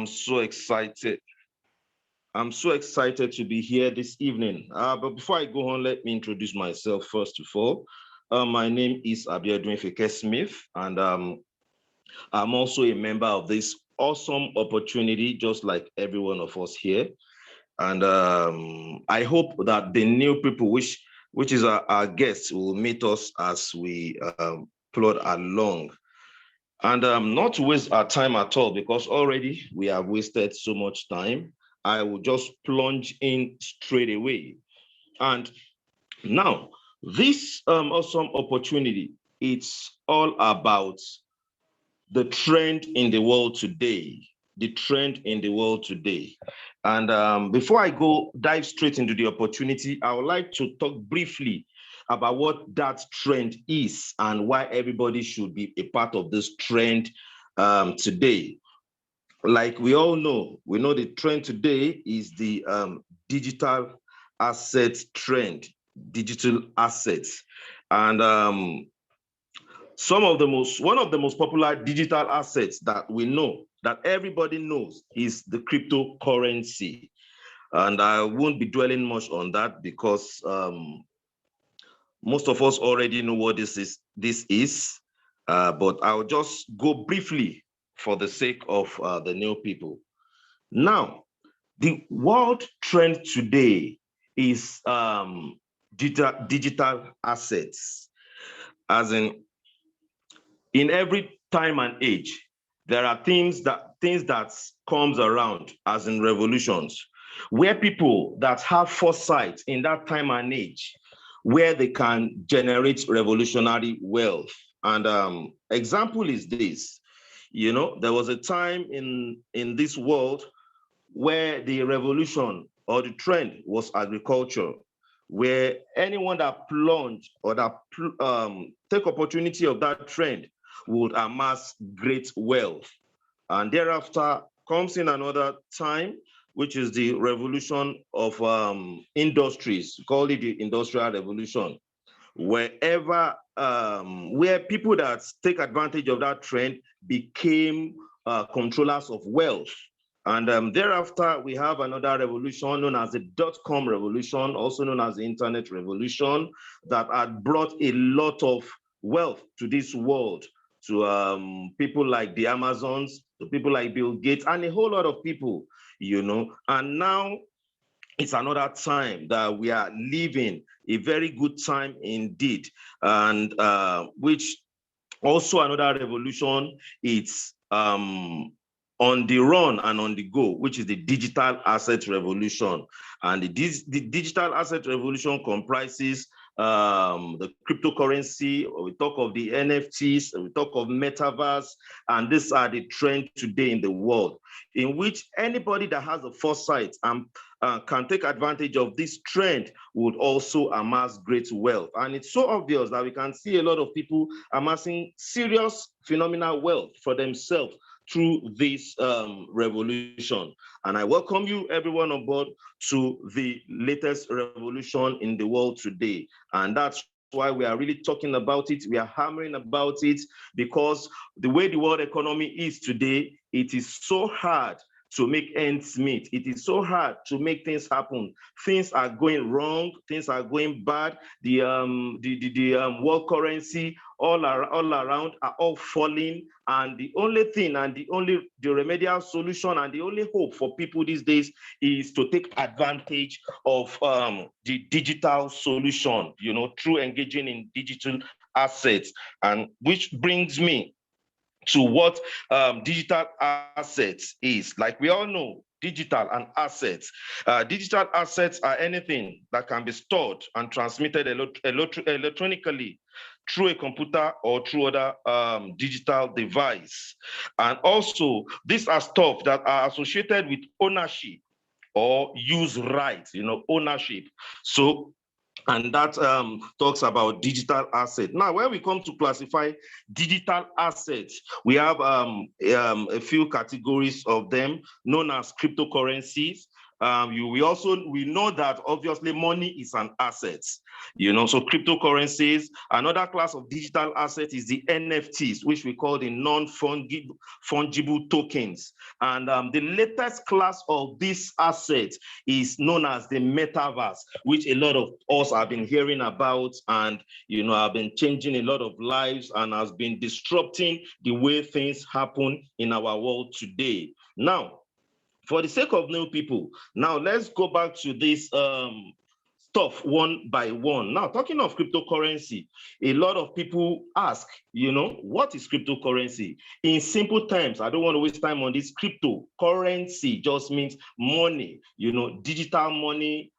I'm so excited. I'm so excited to be here this evening. But before I go on, let me introduce myself first of all. My name is Abiodun Smith, and I'm also a member of this awesome opportunity, just like every one of us here. And I hope that the new people, which is our guests, will meet us as we plod along. And not to waste our time at all, because already we have wasted so much time. I will just plunge in straight away. And now, this awesome opportunity, it's all about the trend in the world today, the trend in the world today. And before I go dive straight into the opportunity, I would like to talk briefly about what that trend is and why everybody should be a part of this trend today. Like we all know, we know the trend today is the digital asset trend, digital assets. And one of the most popular digital assets that we know, that everybody knows, is the cryptocurrency. And I won't be dwelling much on that because most of us already know what this is. But I'll just go briefly for the sake of the new people. Now, the world trend today is digital assets, as in every time and age, there are things that comes around, as in revolutions, where people that have foresight in that time and age, where they can generate revolutionary wealth. And example is this: there was a time in this world where the revolution or the trend was agriculture, where anyone that plunged or that take opportunity of that trend would amass great wealth. And thereafter comes in another time, which is the revolution of industries, call it the Industrial Revolution, where people that take advantage of that trend became controllers of wealth. And thereafter, we have another revolution known as the dot-com revolution, also known as the internet revolution, that had brought a lot of wealth to this world, to people like the Amazons, to people like Bill Gates, and a whole lot of people, And now it's another time that we are living, a very good time indeed, and which also another revolution, it's on the run and on the go, which is the digital asset revolution. And the digital asset revolution comprises the cryptocurrency, we talk of the NFTs, we talk of metaverse, and these are the trend today in the world, in which anybody that has a foresight and can take advantage of this trend would also amass great wealth. And it's so obvious that we can see a lot of people amassing serious phenomenal wealth for themselves through this revolution. And I welcome you, everyone on board, to the latest revolution in the world today. And that's why we are really talking about it. We are hammering about it, because the way the world economy is today, it is so hard to make ends meet. It is so hard to make things happen. Things are going wrong. Things are going bad. The world currency all around are all falling. And the only thing and the remedial solution and the only hope for people these days is to take advantage of the digital solution, through engaging in digital assets. And which brings me to what digital assets is. Like we all know, digital and assets. Digital assets are anything that can be stored and transmitted electronically through a computer or through other digital device. And also, these are stuff that are associated with ownership or use rights, ownership. So, and that talks about digital assets. Now, when we come to classify digital assets, we have a few categories of them, known as cryptocurrencies. We know that obviously money is an asset, so cryptocurrencies. Another class of digital asset is the NFTs, which we call the non-fungible tokens. And the latest class of this asset is known as the metaverse, which a lot of us have been hearing about, and have been changing a lot of lives and has been disrupting the way things happen in our world today. Now, for the sake of new people, now let's go back to this stuff one by one. Now, talking of cryptocurrency, a lot of people ask, what is cryptocurrency? In simple terms, I don't want to waste time on this. Cryptocurrency just means money, digital money,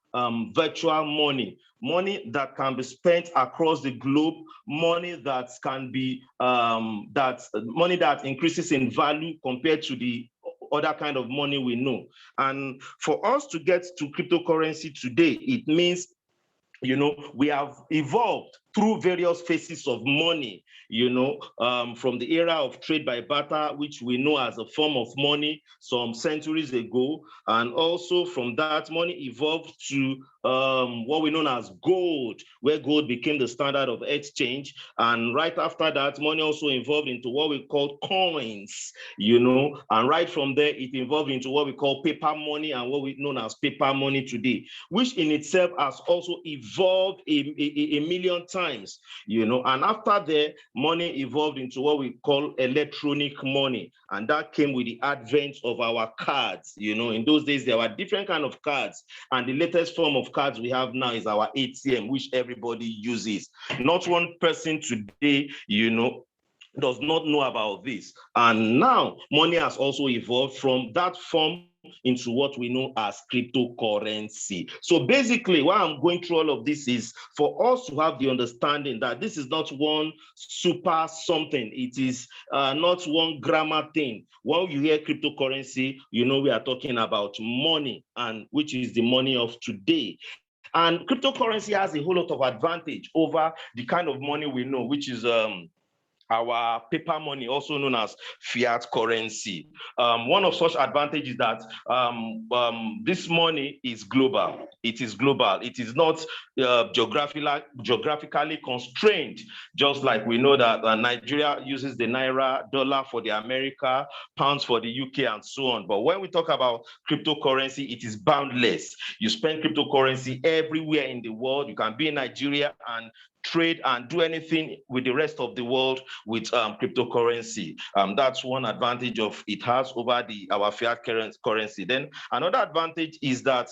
virtual money, money that can be spent across the globe, money that can be money that increases in value compared to the other kind of money we know. And for us to get to cryptocurrency today, it means, we have evolved through various phases of money, from the era of trade by barter, which we know as a form of money some centuries ago. And also from that, money evolved to what we know as gold, where gold became the standard of exchange. And right after that, money also evolved into what we call coins, and right from there, it evolved into what we call paper money and what we know as paper money today, which in itself has also evolved a million times, and after that, money evolved into what we call electronic money, and that came with the advent of our cards. In those days, there were different kind of cards, and the latest form of cards we have now is our ATM, which everybody uses. Not one person today, does not know about this. And now money has also evolved from that form into what we know as cryptocurrency. So basically, why I'm going through all of this is for us to have the understanding that this is not one super something. It is not one grammar thing. When you hear cryptocurrency, we are talking about money, and which is the money of today. And cryptocurrency has a whole lot of advantage over the kind of money we know, which is our paper money, also known as fiat currency. One of such advantages is that this money is global. It is global. It is not geographically constrained, just like we know that Nigeria uses the naira, dollar for the America, pounds for the UK, and so on. But when we talk about cryptocurrency, it is boundless. You spend cryptocurrency everywhere in the world. You can be in Nigeria and trade and do anything with the rest of the world with cryptocurrency. That's one advantage of it has over our fiat currency. Then another advantage is that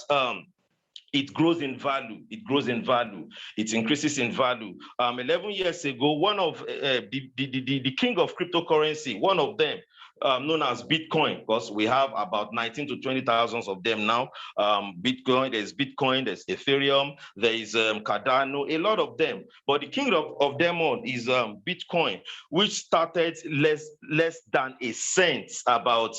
it grows in value. It grows in value. It increases in value. 11 years ago, one of the king of cryptocurrency, one of them, known as Bitcoin, because we have about 19 to 20,000 of them now. Bitcoin, there's Ethereum, there is Cardano, a lot of them. But the king of them all is Bitcoin, which started less than a cent about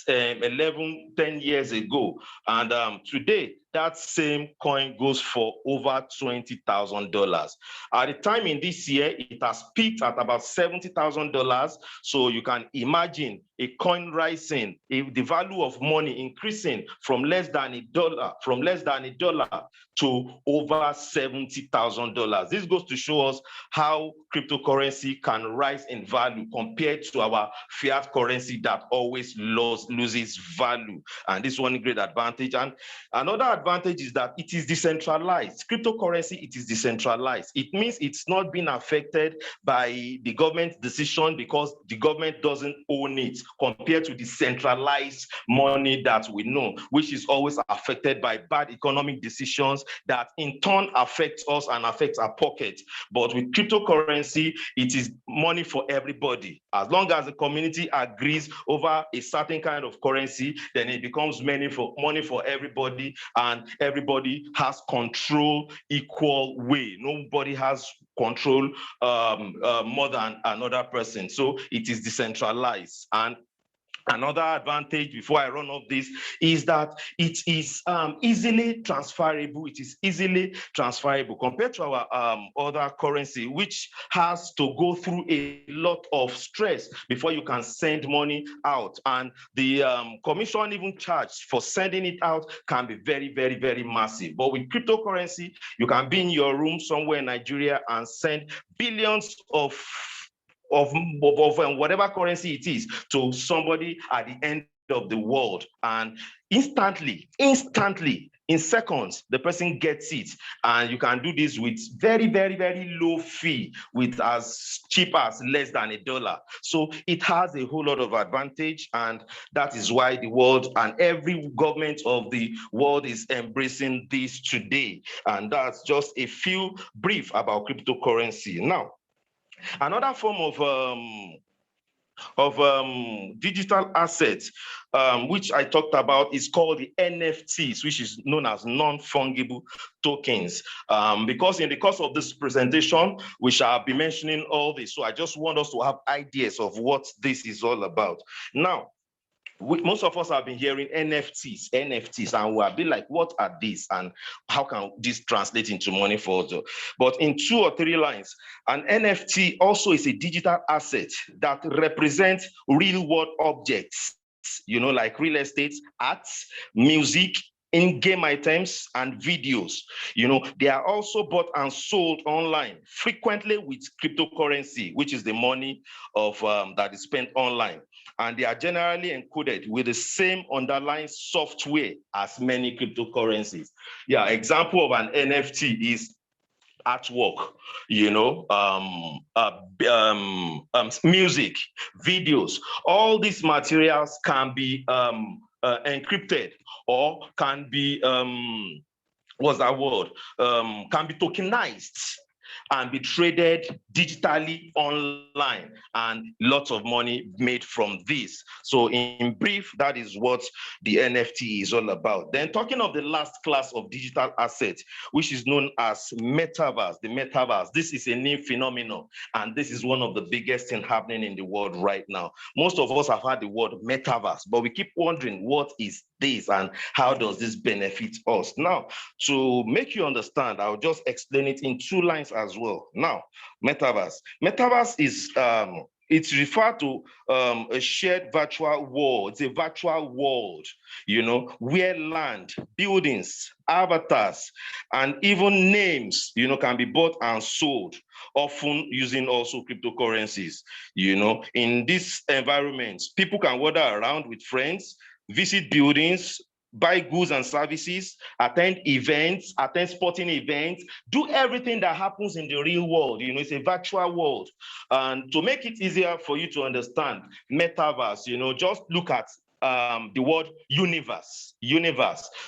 10 years ago. And today, that same coin goes for over $20,000. At the time in this year, it has peaked at about $70,000. So you can imagine a coin rising, the value of money increasing from less than $1 to over $70,000. This goes to show us how cryptocurrency can rise in value compared to our fiat currency that always loses value. And this is one great advantage. And another advantage is that it is decentralized. Cryptocurrency, it is decentralized. It means it's not being affected by the government decision because the government doesn't own it, compared to the centralized money that we know, which is always affected by bad economic decisions that in turn affect us and affect our pocket. But with cryptocurrency, it is money for everybody. As long as the community agrees over a certain kind of currency, then it becomes money for everybody, and everybody has control equal way. Nobody has control more than another person. So it is decentralized. And Another advantage before I run off this is that it is easily transferable. It is easily transferable compared to our other currency, which has to go through a lot of stress before you can send money out. And the commission even charged for sending it out can be very, very, very massive. But with cryptocurrency, you can be in your room somewhere in Nigeria and send billions of whatever currency it is to somebody at the end of the world, and instantly in seconds the person gets it. And you can do this with very, very, very low fee, with as cheap as less than $1. So it has a whole lot of advantage, and that is why the world and every government of the world is embracing this today. And that's just a few brief about cryptocurrency. Now, another form of digital assets, which I talked about, is called the NFTs, which is known as non-fungible tokens. Because in the course of this presentation, we shall be mentioning all this. So I just want us to have ideas of what this is all about. Now, most of us have been hearing NFTs, and we'll be like, what are these and how can this translate into money for us? But in 2 or 3 lines, an NFT also is a digital asset that represents real world objects, like real estate, arts, music, in-game items, and videos. They are also bought and sold online, frequently with cryptocurrency, which is the money of that is spent online. And they are generally encoded with the same underlying software as many cryptocurrencies. Yeah, example of an NFT is artwork, music, videos. All these materials can be encrypted, or can be what's that word? Can be tokenized and be traded digitally online, and lots of money made from this. So in brief, that is what the NFT is all about. Then, talking of the last class of digital assets, which is known as metaverse. The metaverse, this is a new phenomenon, and this is one of the biggest things happening in the world right now. Most of us have heard the word metaverse, but we keep wondering, what is this and how does this benefit us? Now, to make you understand, I'll just explain it in 2 lines as well. Now, metaverse. Metaverse is it's referred to a shared virtual world. It's a virtual world, where land, buildings, avatars, and even names, can be bought and sold, often using also cryptocurrencies. In this environment, people can wander around with friends, visit buildings, buy goods and services, attend events, attend sporting events, do everything that happens in the real world. It's a virtual world. And to make it easier for you to understand metaverse, just look at the word universe.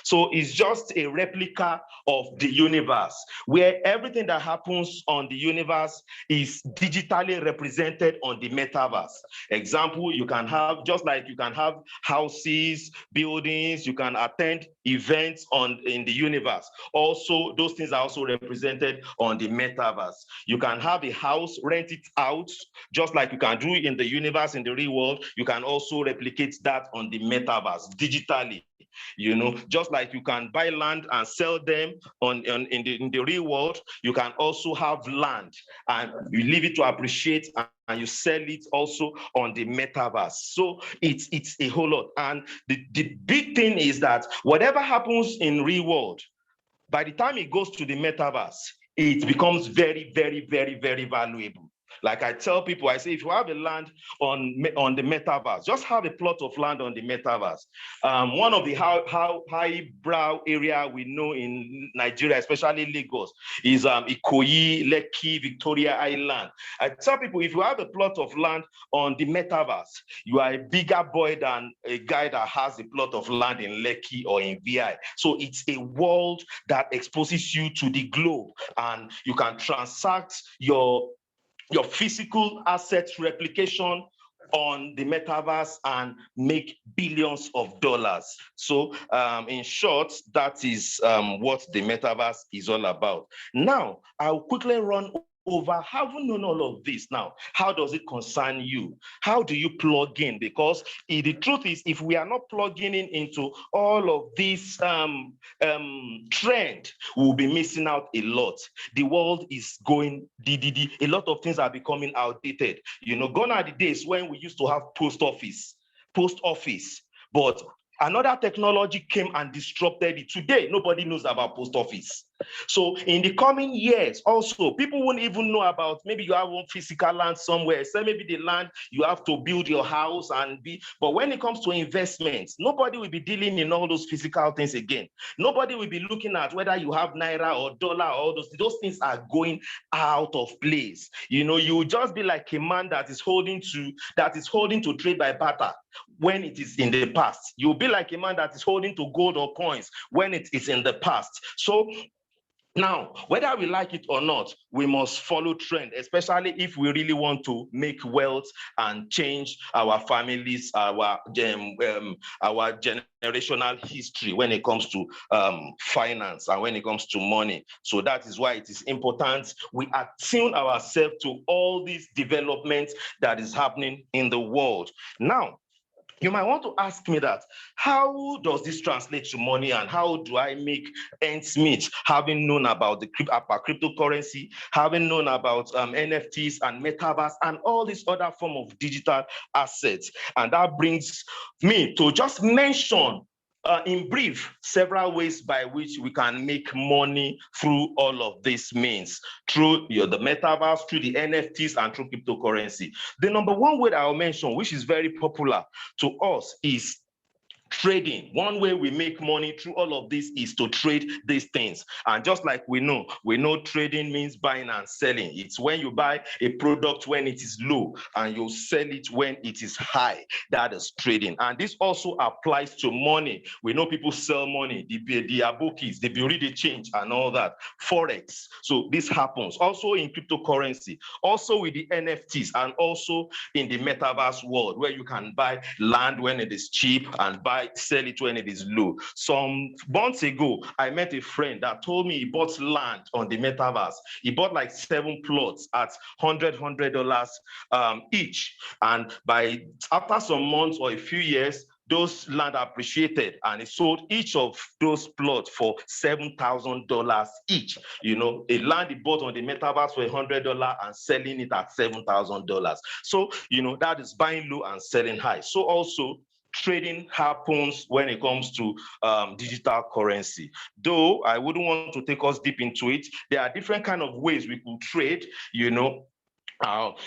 So it's just a replica of the universe, where everything that happens on the universe is digitally represented on the metaverse. Example, you can have, just like you can have houses, buildings, you can attend events in the universe. Also, those things are also represented on the metaverse. You can have a house, rent it out, just like you can do in the universe, in the real world. You can also replicate that on the metaverse digitally. Just like you can buy land and sell them in the real world, you can also have land and you leave it to appreciate, and you sell it also on the metaverse. So it's a whole lot. And the big thing is that whatever happens in real world, by the time it goes to the metaverse, it becomes very, very, very, very valuable. Like I tell people, I say, if you have a land on the metaverse, just have a plot of land on the metaverse. One of the highbrow area we know in Nigeria, especially Lagos, is Ikoyi, Lekki, Victoria Island. I tell people, if you have a plot of land on the metaverse, you are a bigger boy than a guy that has a plot of land in Lekki or in VI. So it's a world that exposes you to the globe, and you can transact your physical assets replication on the metaverse and make billions of dollars. So in short, that is what the metaverse is all about. Now, I'll quickly run over having known all of this now, how does it concern you? How do you plug in? Because the truth is, if we are not plugging in into all of this trend, we'll be missing out a lot. The world is going a lot of things are becoming outdated. Gone are the days when we used to have post office, but another technology came and disrupted it. Today, nobody knows about post office. So in the coming years, also, people won't even know about, maybe you have one physical land somewhere, say maybe the land you have to build your house but when it comes to investments, nobody will be dealing in all those physical things again. Nobody will be looking at whether you have naira or dollar, or those things are going out of place. You will just be like a man that is holding to trade by barter when it is in the past. You'll be like a man that is holding to gold or coins when it is in the past. So now, whether we like it or not, we must follow trend, especially if we really want to make wealth and change our families, our generational history when it comes to finance and when it comes to money. So that is why it is important we attune ourselves to all these developments that is happening in the world. Now, you might want to ask me that, how does this translate to money, and how do I make ends meet, having known about the cryptocurrency, having known about NFTs and metaverse and all these other form of digital assets? And that brings me to just mention in brief, several ways by which we can make money through all of these means, through the metaverse, through the NFTs, and through cryptocurrency. The number one way that I'll mention, which is very popular to us, is trading. One way we make money through all of this is to trade these things. And just like we know trading means buying and selling. It's when you buy a product when it is low and you sell it when it is high. That is trading. And this also applies to money. We know people sell money, the abokis, the bureau de change and all that, forex. So this happens also in cryptocurrency, also with the NFTs, and also in the metaverse world, where you can buy land when it is cheap and sell it when it is low. Some months ago, I met a friend that told me he bought land on the metaverse. He bought like 7 plots at $100 each. And after some months or a few years, those land appreciated, and he sold each of those plots for $7,000 each. A land he bought on the metaverse for $100 and selling it at $7,000. So, that is buying low and selling high. So also, trading happens when it comes to digital currency. Though I wouldn't want to take us deep into it, there are different kind of ways we could trade.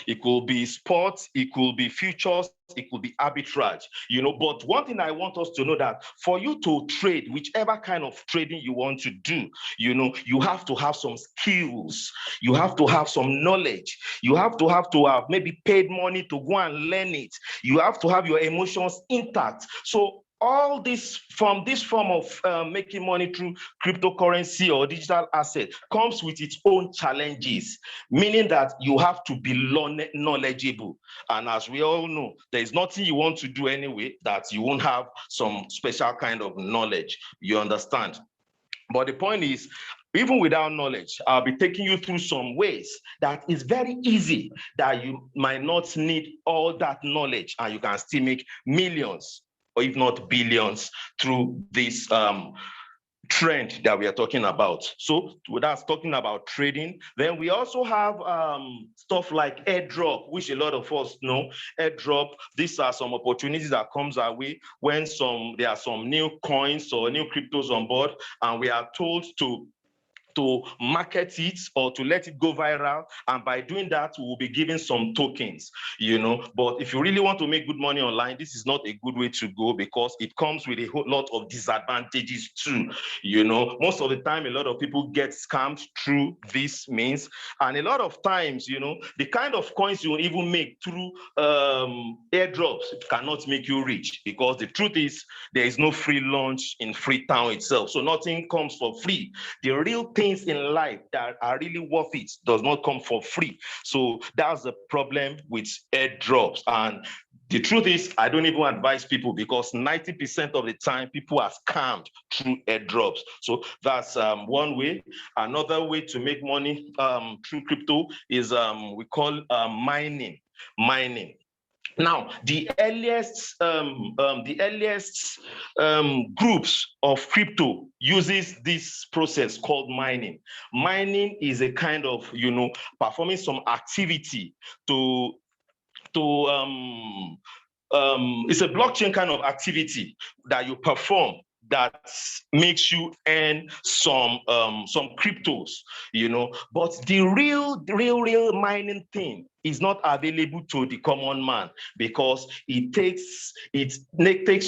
It could be sports, it could be futures, it could be arbitrage, but one thing I want us to know, that for you to trade, whichever kind of trading you want to do, you have to have some skills, you have to have some knowledge, you have to have maybe paid money to go and learn it, you have to have your emotions intact. So all this from this form of making money through cryptocurrency or digital asset comes with its own challenges, meaning that you have to be knowledgeable. And as we all know, there is nothing you want to do anyway that you won't have some special kind of knowledge. You understand? But the point is, even without knowledge, I'll be taking you through some ways that is very easy, that you might not need all that knowledge, and you can still make millions, or if not billions, through this trend that we are talking about. So that's talking about trading. Then we also have stuff like airdrop, which a lot of us know. Airdrop, these are some opportunities that comes our way when there are some new coins or new cryptos on board, and we are told to market it or to let it go viral, and by doing that we will be given some tokens. But if you really want to make good money online, this is not a good way to go, because it comes with a whole lot of disadvantages too. Most of the time a lot of people get scammed through this means, and a lot of times the kind of coins you even make through airdrops cannot make you rich, because the truth is there is no free lunch in Freetown itself. So nothing comes for free. The real things in life that are really worth it does not come for free. So that's the problem with airdrops. And The truth is, I don't even advise people because 90% of the time people are scammed through airdrops. So that's one way. Another way to make money through crypto is we call mining. Mining. Now, the earliest groups of crypto uses this process called mining. Mining is a kind of, performing some activity to it's a blockchain kind of activity that you perform that makes you earn some cryptos, But the real mining thing is not available to the common man because it takes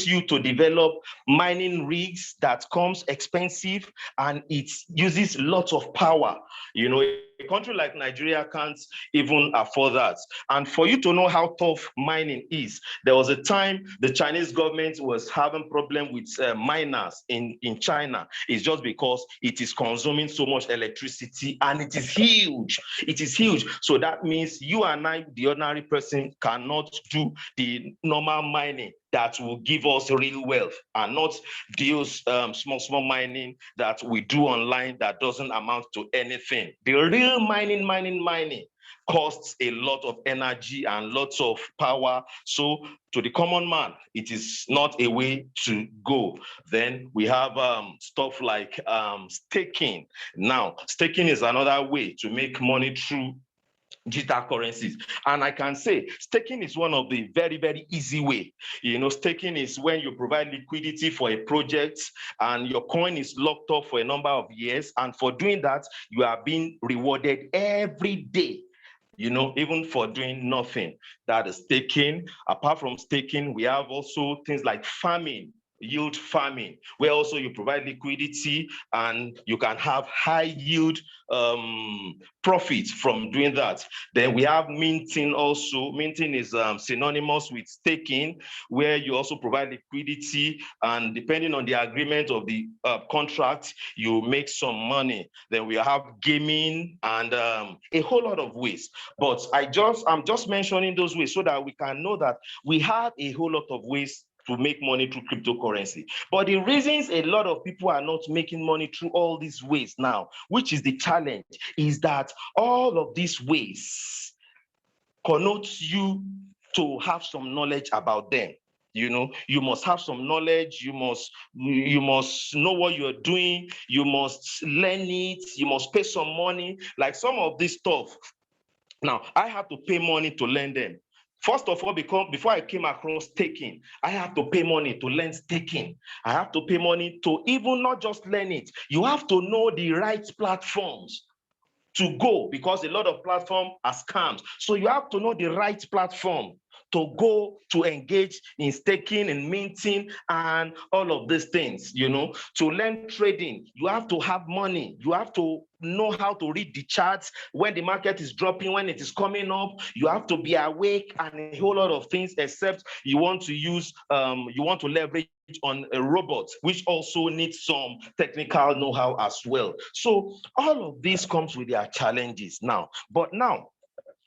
you to develop mining rigs that comes expensive and it uses lots of power. A country like Nigeria can't even afford that. And for you to know how tough mining is, there was a time the Chinese government was having problem with miners in China. It's just because it is consuming so much electricity and it is huge. It is huge. So that means you and I, the ordinary person, cannot do the normal mining that will give us real wealth and not those small mining that we do online that doesn't amount to anything. The real mining costs a lot of energy and lots of power. So to the common man, it is not a way to go. Then we have stuff like staking. Now, staking is another way to make money through digital currencies. And I can say staking is one of the very, very easy way. Staking is when you provide liquidity for a project and your coin is locked up for a number of years. And for doing that, you are being rewarded every day. Even for doing nothing. That is staking. Apart from staking, we have also things like farming, yield farming, where also you provide liquidity and you can have high yield profits from doing that. Then we have minting also. Minting is synonymous with staking, where you also provide liquidity and depending on the agreement of the contract, you make some money. Then we have gaming and a whole lot of ways. But I'm just mentioning those ways so that we can know that we have a whole lot of ways to make money through cryptocurrency. But the reasons a lot of people are not making money through all these ways now, which is the challenge, is that all of these ways connotes you to have some knowledge about them. You must have some knowledge, you must know what you're doing, you must learn it, you must pay some money. Like some of this stuff, now I have to pay money to learn them. First of all, before I came across staking, I have to pay money to learn staking. I have to pay money to even not just learn it. You have to know the right platforms to go because a lot of platforms are scams. So you have to know the right platform to go to engage in staking and minting and all of these things. To learn trading, you have to have money. You have to know how to read the charts when the market is dropping, when it is coming up. You have to be awake and a whole lot of things, except you want to leverage on a robot, which also needs some technical know-how as well. So all of this comes with their challenges now. But now,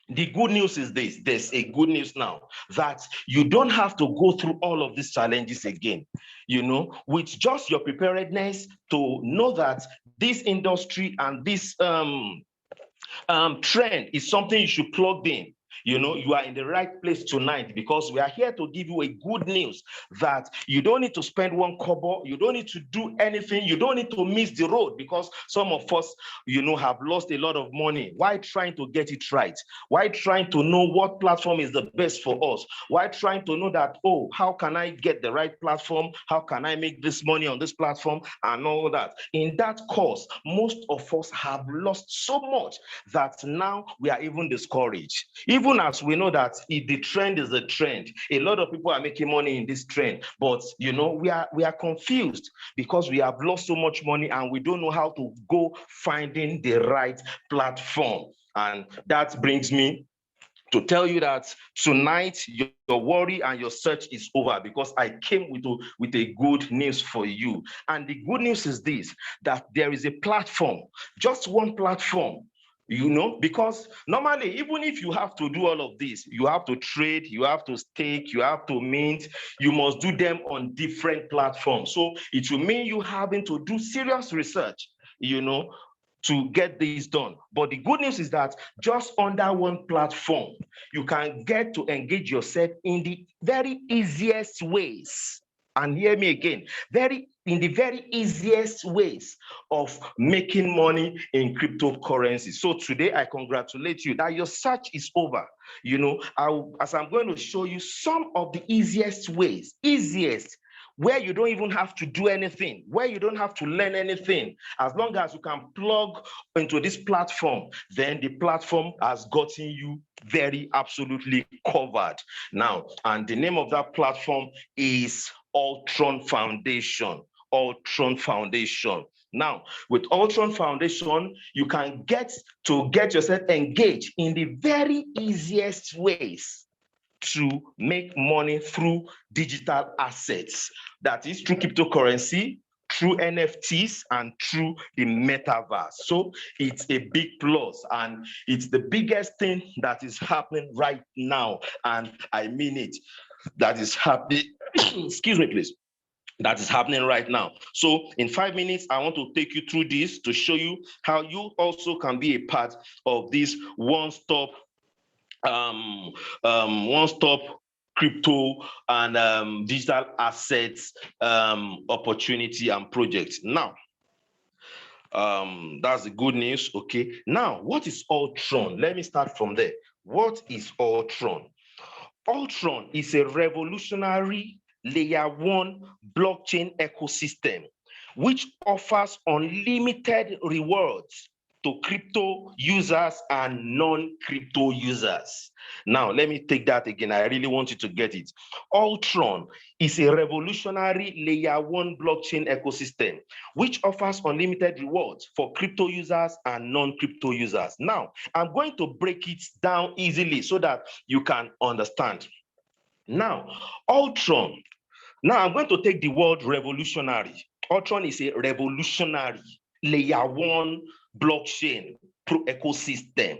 the good news is this. There's a good news now that you don't have to go through all of these challenges again, with just your preparedness to know that this industry and this trend is something you should plug in. You are in the right place tonight because we are here to give you a good news that you don't need to spend one kobo, you don't need to do anything, you don't need to miss the road because some of us, have lost a lot of money. Why trying to get it right? Why trying to know what platform is the best for us? Why trying to know that, how can I get the right platform? How can I make this money on this platform and all that? In that course, most of us have lost so much that now we are even discouraged. Even as we know that the trend is a trend, a lot of people are making money in this trend, but we are confused because we have lost so much money and we don't know how to go finding the right platform. And that brings me to tell you that tonight your worry and your search is over because I came with a good news for you. And the good news is this, that there is a platform, just one platform You know, because normally, even if you have to do all of this, you have to trade, you have to stake, you have to mint, you must do them on different platforms. So it will mean you having to do serious research, you know, to get this done. But the good news is that just under one platform, you can get to engage yourself in the very easiest ways. And hear me again, in the very easiest ways of making money in cryptocurrency. So today I congratulate you that your search is over. You know, as I'm going to show you some of the easiest ways, where you don't even have to do anything, where you don't have to learn anything. As long as you can plug into this platform, then the platform has gotten you very absolutely covered. Now, and the name of that platform is ULTRON Foundation. ULTRON Foundation. Now, with ULTRON Foundation, you can get yourself engaged in the very easiest ways to make money through digital assets. That is through cryptocurrency, through NFTs, and through the metaverse. So it's a big plus, and it's the biggest thing that is happening right now. And I mean it, that is happening. Excuse me, please. That is happening right now. So in 5 minutes, I want to take you through this to show you how you also can be a part of this one-stop crypto and digital assets opportunity and project. Now, that's the good news. Okay. Now, what is ULTRON? Let me start from there. What is ULTRON? ULTRON is a revolutionary layer 1 blockchain ecosystem which offers unlimited rewards to crypto users and non-crypto users. Now, let me take that again. I really want you to get it. ULTRON is a revolutionary layer 1 blockchain ecosystem which offers unlimited rewards for crypto users and non-crypto users. Now, I'm going to break it down easily so that you can understand. Now, ULTRON. Now, I'm going to take the word revolutionary. ULTRON is a revolutionary layer 1 blockchain ecosystem.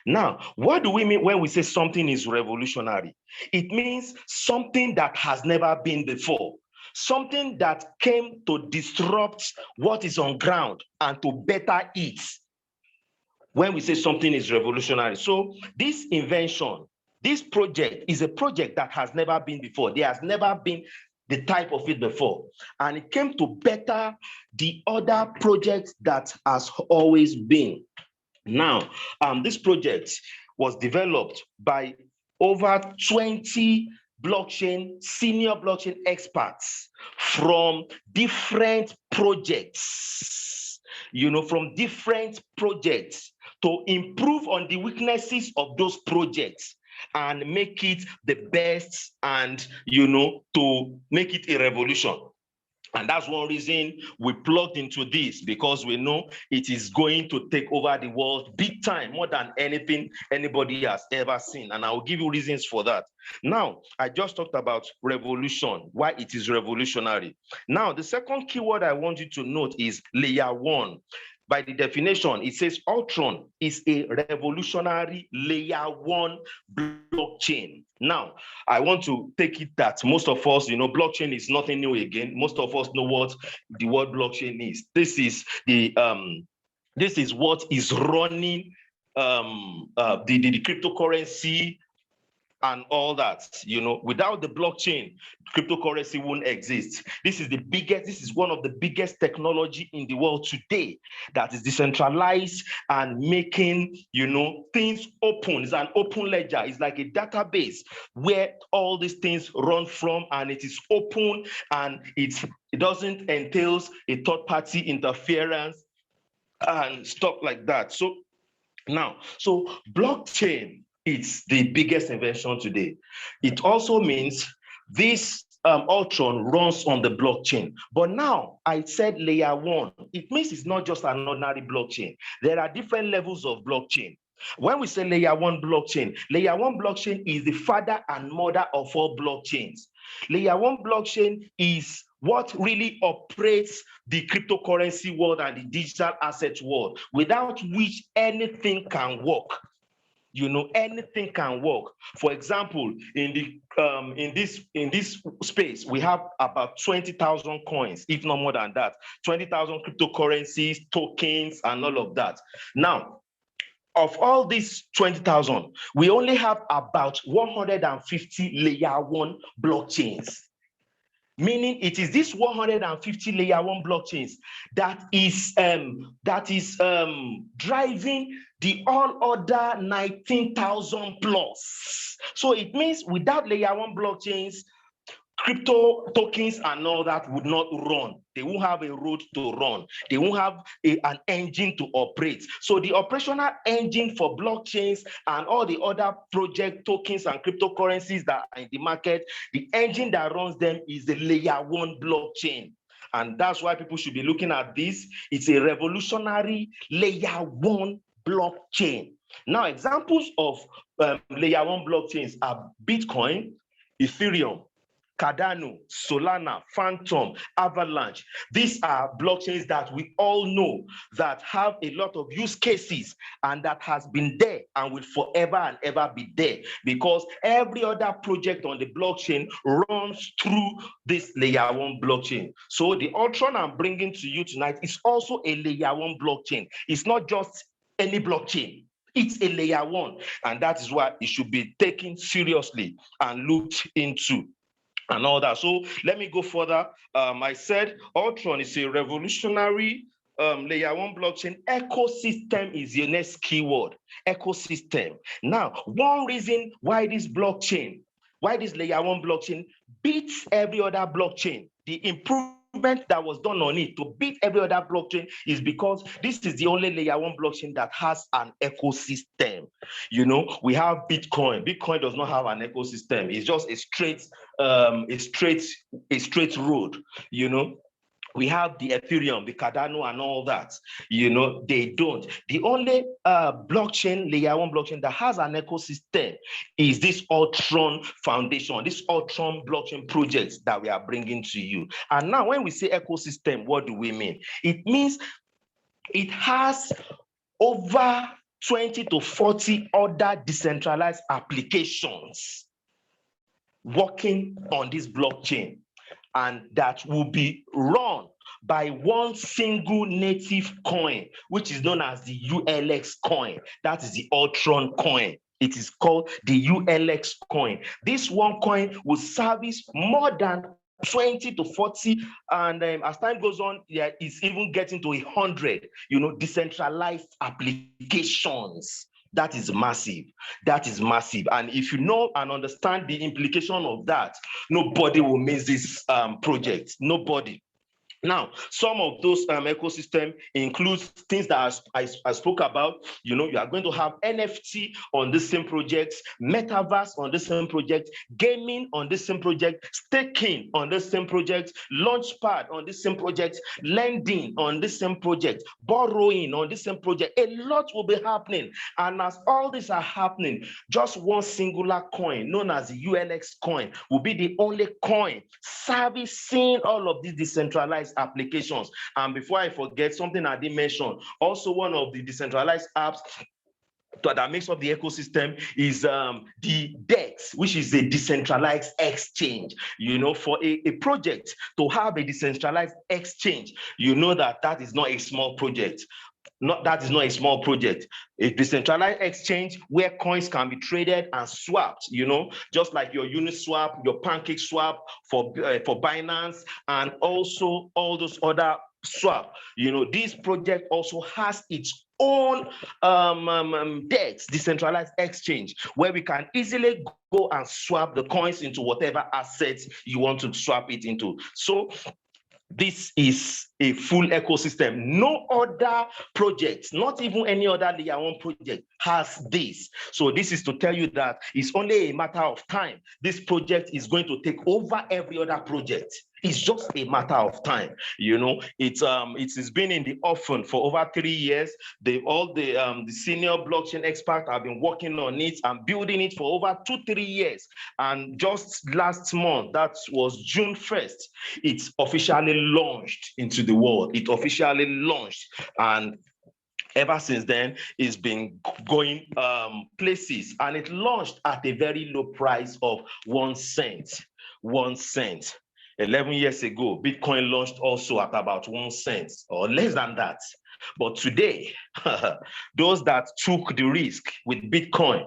Now, what do we mean when we say something is revolutionary? It means something that has never been before, something that came to disrupt what is on ground and to better it. When we say something is revolutionary, so this invention, this project is a project that has never been before. There has never been the type of it before, and it came to better the other projects that has always been. Now, this project was developed by over 20 senior blockchain experts from different projects, from different projects to improve on the weaknesses of those projects and make it the best and, to make it a revolution. And that's one reason we plugged into this, because we know it is going to take over the world big time, more than anything anybody has ever seen. And I will give you reasons for that. Now, I just talked about revolution, why it is revolutionary. Now, the second keyword I want you to note is layer 1. By the definition, it says ULTRON is a revolutionary layer 1 blockchain. Now, I want to take it that most of us, blockchain is nothing new again. Most of us know what the word blockchain is. This is what is running the cryptocurrency and all that. Without the blockchain, cryptocurrency won't exist. This is one of the biggest technology in the world today that is decentralized and making, things open. It's an open ledger. It's like a database where all these things run from, and it is open, and it doesn't entail a third-party interference and stuff like that. So blockchain, it's the biggest invention today. It also means this ULTRON runs on the blockchain. But now I said layer 1. It means it's not just an ordinary blockchain. There are different levels of blockchain. When we say layer 1 blockchain is the father and mother of all blockchains. Layer 1 blockchain is what really operates the cryptocurrency world and the digital asset world, without which anything can work. Anything can work. For example, in this space, we have about 20,000 coins, if not more than that, 20,000 cryptocurrencies, tokens, and all of that. Now, of all these 20,000, we only have about 150 layer 1 blockchains. Meaning it is this 150 layer 1 blockchains that is driving the all other 19,000 plus. So it means without layer 1 blockchains, crypto tokens and all that would not run. They won't have a road to run. They won't have an engine to operate. So the operational engine for blockchains and all the other project tokens and cryptocurrencies that are in the market, the engine that runs them is the layer 1 blockchain. And that's why people should be looking at this. It's a revolutionary layer 1 blockchain. Now, examples of layer 1 blockchains are Bitcoin, Ethereum, Cardano, Solana, Phantom, Avalanche. These are blockchains that we all know that have a lot of use cases and that has been there and will forever and ever be there, because every other project on the blockchain runs through this layer 1 blockchain. So the ULTRON I'm bringing to you tonight is also a layer 1 blockchain. It's not just any blockchain. It's a layer 1, and that is why it should be taken seriously and looked into and all that. So let me go further. I said ULTRON is a revolutionary layer 1 blockchain. Ecosystem is your next keyword. Ecosystem. Now, one reason why this layer 1 blockchain beats every other blockchain, the improvement that was done on it to beat every other blockchain, is because this is the only layer 1 blockchain that has an ecosystem. We have Bitcoin. Bitcoin does not have an ecosystem. It's just a straight road. We have the Ethereum, the Cardano, and all that. They don't. The only blockchain, layer 1 blockchain that has an ecosystem is this ULTRON foundation, this ULTRON blockchain project that we are bringing to you. And now, when we say ecosystem, what do we mean? It means it has over 20 to 40 other decentralized applications working on this blockchain, and that will be run by one single native coin, which is known as the ULX coin. That is the ULTRON coin. It is called the ULX coin. This one coin will service more than 20 to 40, and as time goes on, it's even getting to 100, decentralized applications. That is massive. That is massive. And if you know and understand the implication of that, nobody will miss this project. Nobody. Now, some of those ecosystem includes things that I spoke about. You are going to have NFT on the same project, metaverse on the same project, gaming on the same project, staking on the same project, launchpad on the same project, lending on the same project, borrowing on the same project. A lot will be happening. And as all these are happening, just one singular coin known as the ULX coin will be the only coin servicing all of these decentralized applications. And before I forget, something I didn't mention, also one of the decentralized apps that makes up the ecosystem is the DEX, which is a decentralized exchange. For a project to have a decentralized exchange, that is not a small project. That is not a small project. A decentralized exchange where coins can be traded and swapped, just like your Uniswap, your Pancake Swap for Binance, and also all those other swap. This project also has its own DEX, decentralized exchange, where we can easily go and swap the coins into whatever assets you want to swap it into. So this is a full ecosystem. No other project, not even any other layer 1 project, has this. So this is to tell you that it's only a matter of time. This project is going to take over every other project. It's just a matter of time. It's been in the offing for over 3 years. All the senior blockchain experts have been working on it and building it for over 2-3 years. And just last month, that was June 1st, it's officially launched into the world. It officially launched, and ever since then, it's been going places, and it launched at a very low price of 1 cent. 1 cent. 11 years ago, Bitcoin launched also at about 1 cent or less than that. But today, those that took the risk with Bitcoin,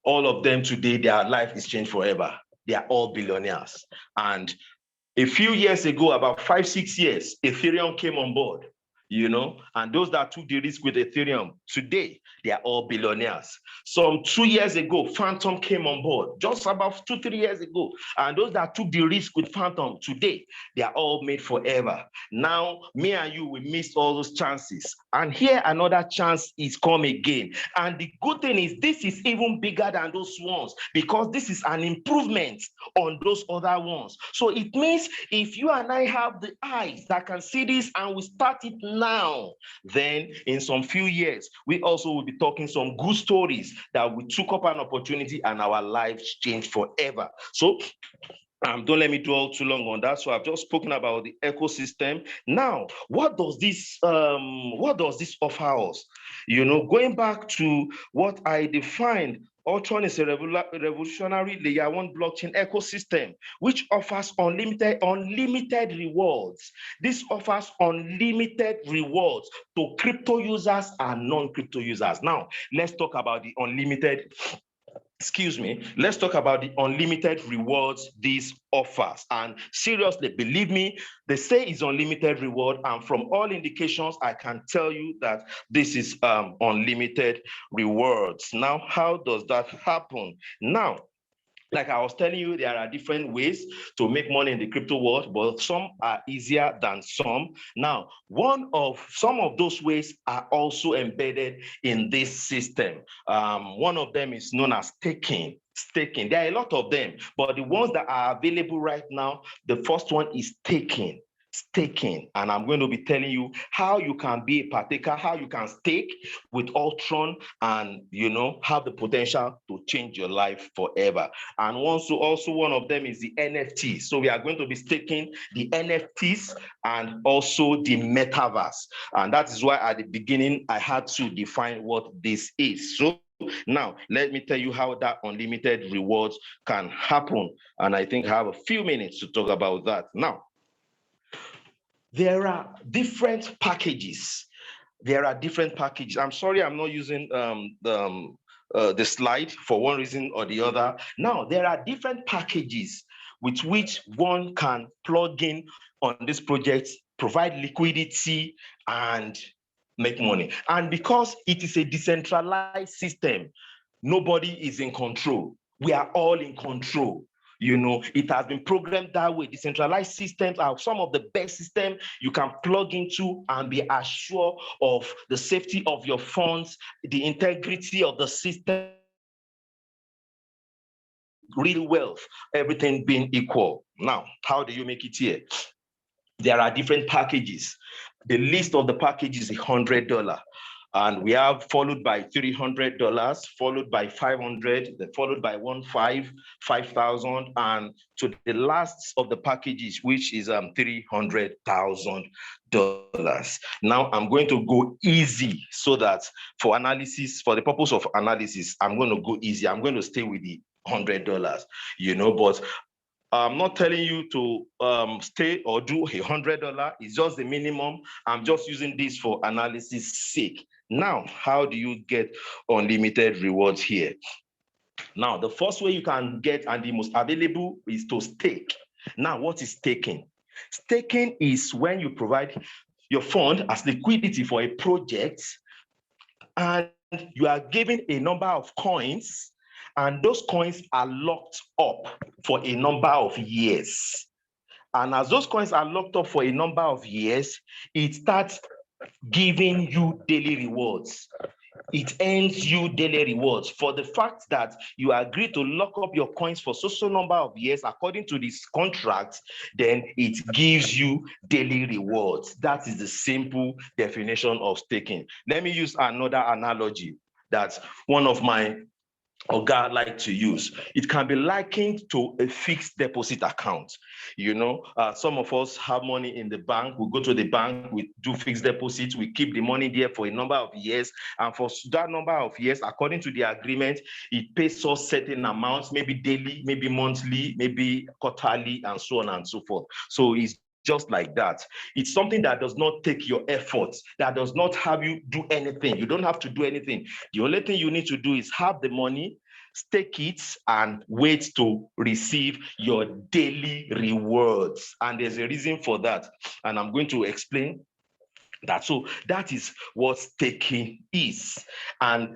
all of them today, their life is changed forever. They are all billionaires. And a few years ago, about 5-6 years, Ethereum came on board, and those that took the risk with Ethereum, today, they are all billionaires. Some 2 years ago, Phantom came on board, just about 2-3 years ago, and those that took the risk with Phantom, today, they are all made forever. Now, me and you, we missed all those chances, and here another chance is come again. And the good thing is, this is even bigger than those ones, because this is an improvement on those other ones. So it means if you and I have the eyes that can see this and we start it now, then in some few years, we also will be talking some good stories that we took up an opportunity and our lives changed forever. So don't let me dwell too long on that. So I've just spoken about the ecosystem. Now, what does this offer us? Going back to what I defined, ULTRON is a revolutionary layer 1 blockchain ecosystem which offers unlimited rewards. This offers unlimited rewards to crypto users and non-crypto users. Now, let's talk about the unlimited let's talk about the unlimited rewards this offers. And seriously, believe me, they say it's unlimited reward, and from all indications, I can tell you that this is unlimited rewards. Now, how does that happen? Now, like I was telling you, there are different ways to make money in the crypto world, but some are easier than some. Now, some of those ways are also embedded in this system. One of them is known as staking. There are a lot of them, but the ones that are available right now, the first one is staking. And I'm going to be telling you how you can be a partaker, how you can stake with ULTRON and have the potential to change your life forever. And also one of them is the NFT. So we are going to be staking the NFTs and also the metaverse. And that is why at the beginning I had to define what this is. So now, let me tell you how that unlimited rewards can happen. And I think I have a few minutes to talk about that. Now, there are different packages. I'm sorry, I'm not using the slide for one reason or the other. Now, there are different packages with which one can plug in on this project, provide liquidity, and make money. And because it is a decentralized system, nobody is in control. We are all in control. It has been programmed that way. Decentralized systems are some of the best systems you can plug into and be assured of the safety of your funds, the integrity of the system, real wealth, everything being equal. Now, how do you make it here? There are different packages. The list of the packages is $100. And we have followed by $300, followed by $500, then followed by 5,000, and to the last of the packages, which is $300,000. Now I'm going to go easy so that for the purpose of analysis, I'm going to go easy. I'm going to stay with the $100, but I'm not telling you to stay or do $100. It's just the minimum. I'm just using this for analysis sake. Now, how do you get unlimited rewards here? Now, the first way you can get, and the most available, is to stake. Now, what is staking? Staking is when you provide your fund as liquidity for a project, and you are given a number of coins, and those coins are locked up for a number of years. And as those coins are locked up for a number of years, it starts giving you daily rewards. it earns you daily rewards for the fact that you agree to lock up your coins for so number of years according to this contract. Then it gives you daily rewards. That is the simple definition of staking. Let me use another analogy that one of my Oga like to use. It can be likened to a fixed deposit account. Some of us have money in the bank. We go to the bank, we do fixed deposits, we keep the money there for a number of years. And for that number of years, according to the agreement, it pays us certain amounts, maybe daily, maybe monthly, maybe quarterly, and so on and so forth. So it's just like that. It's something that does not take your efforts, that does not have you do anything. You don't have to do anything. The only thing you need to do is have the money, stake it, and wait to receive your daily rewards. And there's a reason for that. And I'm going to explain that. So that is what staking is. And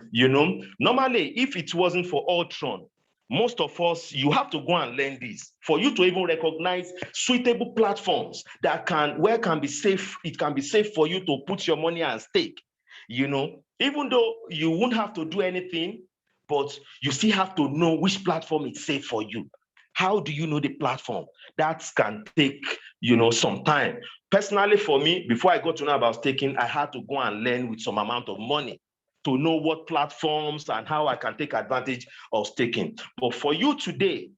normally, if it wasn't for ULTRON, most of us, you have to go and learn this for you to even recognize suitable platforms that can be safe. It can be safe for you to put your money and stake. Even though you won't have to do anything, but you still have to know which platform is safe for you. How do you know the platform? That can take, some time. Personally, for me, before I got to know about staking, I had to go and learn with some amount of money to know what platforms and how I can take advantage of staking. But for you today,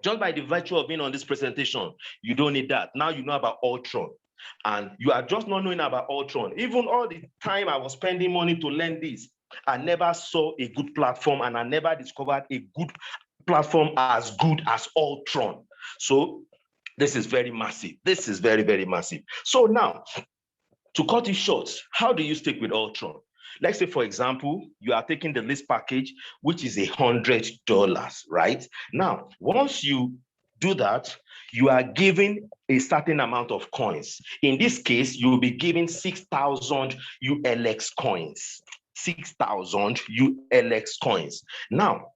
just by the virtue of being on this presentation, you don't need that. Now you know about ULTRON. And you are just not knowing about ULTRON. Even all the time I was spending money to learn this, I never saw a good platform, and I never discovered a good platform as good as ULTRON. So this is very massive. This is very, very massive. So now, to cut it short, how do you stick with ULTRON? Let's say, for example, you are taking the list package, which is $100, right? Now, once you do that, you are given a certain amount of coins. In this case, you will be given 6,000 ULX coins. 6,000 ULX coins. Now,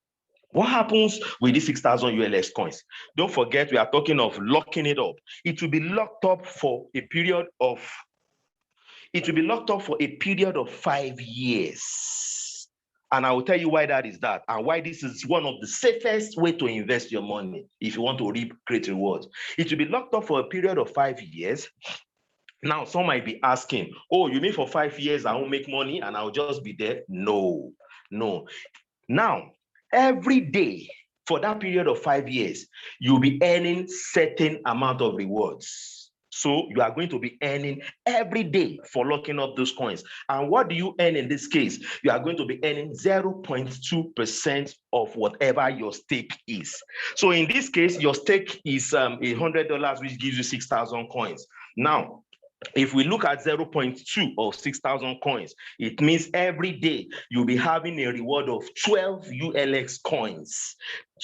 what happens with these 6,000 ULX coins? Don't forget, we are talking of locking it up. It will be locked up for a period of 5 years. And I will tell you why that is that, and why this is one of the safest way to invest your money if you want to reap great rewards. It will be locked up for a period of 5 years. Now, some might be asking, oh, you mean for 5 years I won't make money and I'll just be there? No. Now, every day for that period of 5 years, you'll be earning certain amount of rewards. So you are going to be earning every day for locking up those coins. And what do you earn in this case? You are going to be earning 0.2% of whatever your stake is. So in this case, your stake is $100, which gives you 6,000 coins. Now, if we look at 0.2 of 6,000 coins, it means every day you'll be having a reward of 12 ULX coins.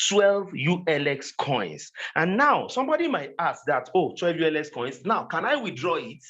12 ULX coins. And now somebody might ask that, oh, 12 ULX coins. Now, can I withdraw it?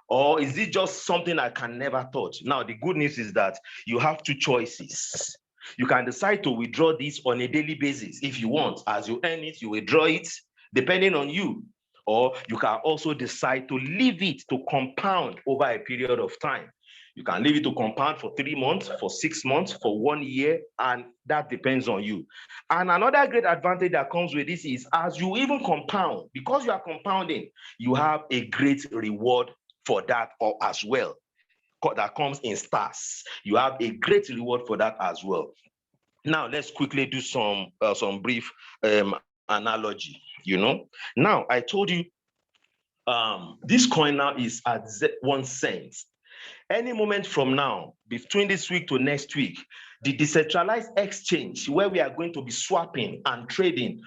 Or is it just something I can never touch? Now, the good news is that you have two choices. You can decide to withdraw this on a daily basis if you want. As you earn it, you withdraw it, depending on you. Or you can also decide to leave it to compound over a period of time. You can leave it to compound for 3 months, for 6 months, for 1 year, and that depends on you. And another great advantage that comes with this is as you even compound, because you are compounding, you have a great reward for that as well. That comes in stars. You have a great reward for that as well. Now, let's quickly do some brief analogy. Now I told you this coin now is at 1 cent. Any moment from now, between this week to next week, the decentralized exchange where we are going to be swapping and trading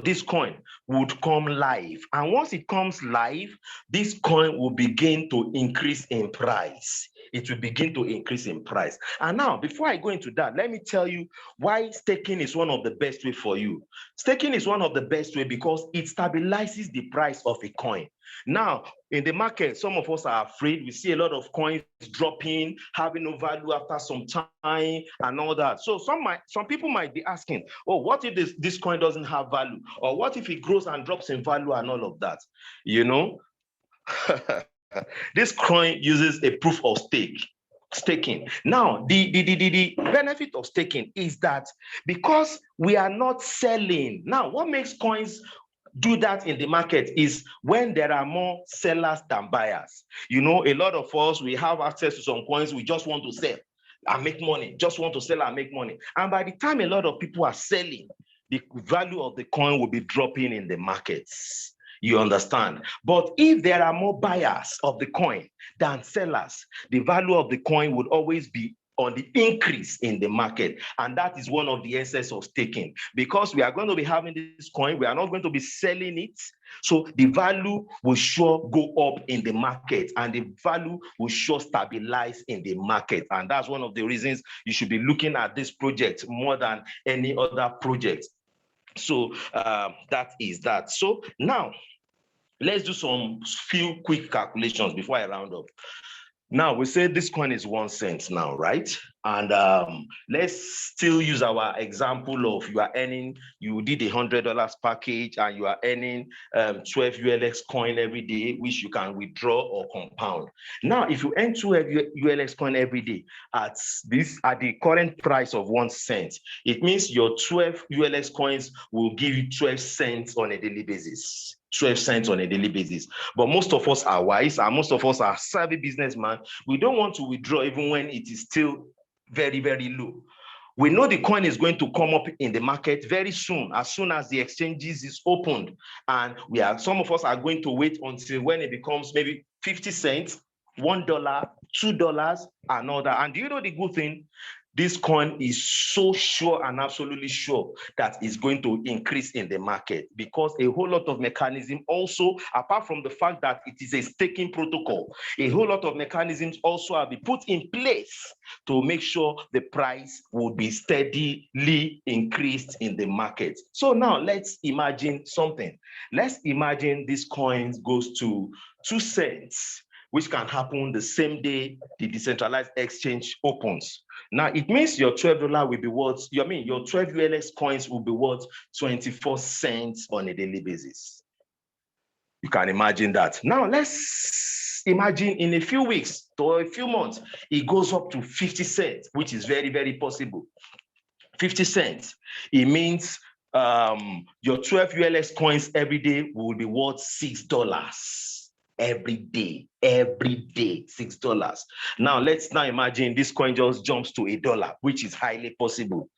this coin would come live. And once it comes live, this coin will begin to increase in price. It will begin to increase in price. And now, before I go into that, let me tell you why staking is one of the best way for you. Staking is one of the best way because it stabilizes the price of a coin. Now, in the market, some of us are afraid. We see a lot of coins dropping, having no value after some time and all that. So some people might be asking, oh, what if this coin doesn't have value? Or what if it grows and drops in value and all of that? This coin uses a proof of stake. Staking. Now, the benefit of staking is that because we are not selling. Now, what makes coins do that in the market is when there are more sellers than buyers. You know, a lot of us, we have access to some coins, we just want to sell and make money, just want to sell and make money. And by the time a lot of people are selling, the value of the coin will be dropping in the markets. You understand? But if there are more buyers of the coin than sellers, the value of the coin would always be on the increase in the market. And that is one of the essence of staking. Because we are going to be having this coin, we are not going to be selling it. So the value will sure go up in the market, and the value will sure stabilize in the market. And that's one of the reasons you should be looking at this project more than any other project. So that is that. So now, let's do some few quick calculations before I round up. Now, we say this coin is 1 cent now, right? And let's still use our example of you did $100 package and you are earning 12 ULX coin every day, which you can withdraw or compound. Now, if you earn 12 ULX coin every day at the current price of 1 cent, it means your 12 ULX coins will give you 12 cents on a daily basis. 12 cents on a daily basis. But most of us are wise, and most of us are savvy businessmen. We don't want to withdraw even when it is still very, very low. We know the coin is going to come up in the market very soon as the exchanges is opened. And some of us are going to wait until when it becomes maybe 50 cents, $1, $2, and all that. And do you know the good thing? This coin is so sure and absolutely sure that it's going to increase in the market, because a whole lot of mechanism also, apart from the fact that it is a staking protocol, a whole lot of mechanisms also have been put in place to make sure the price will be steadily increased in the market. So now let's imagine something. Let's imagine this coin goes to 2 cents, which can happen the same day the decentralized exchange opens. Now, it means your $12 will be worth, your 12 ULX coins will be worth 24 cents on a daily basis. You can imagine that. Now, let's imagine in a few weeks or a few months, it goes up to 50 cents, which is very, very possible. 50 cents. It means your 12 ULX coins every day will be worth $6. Every day, $6. Now, let's imagine this coin just jumps to $1, which is highly possible.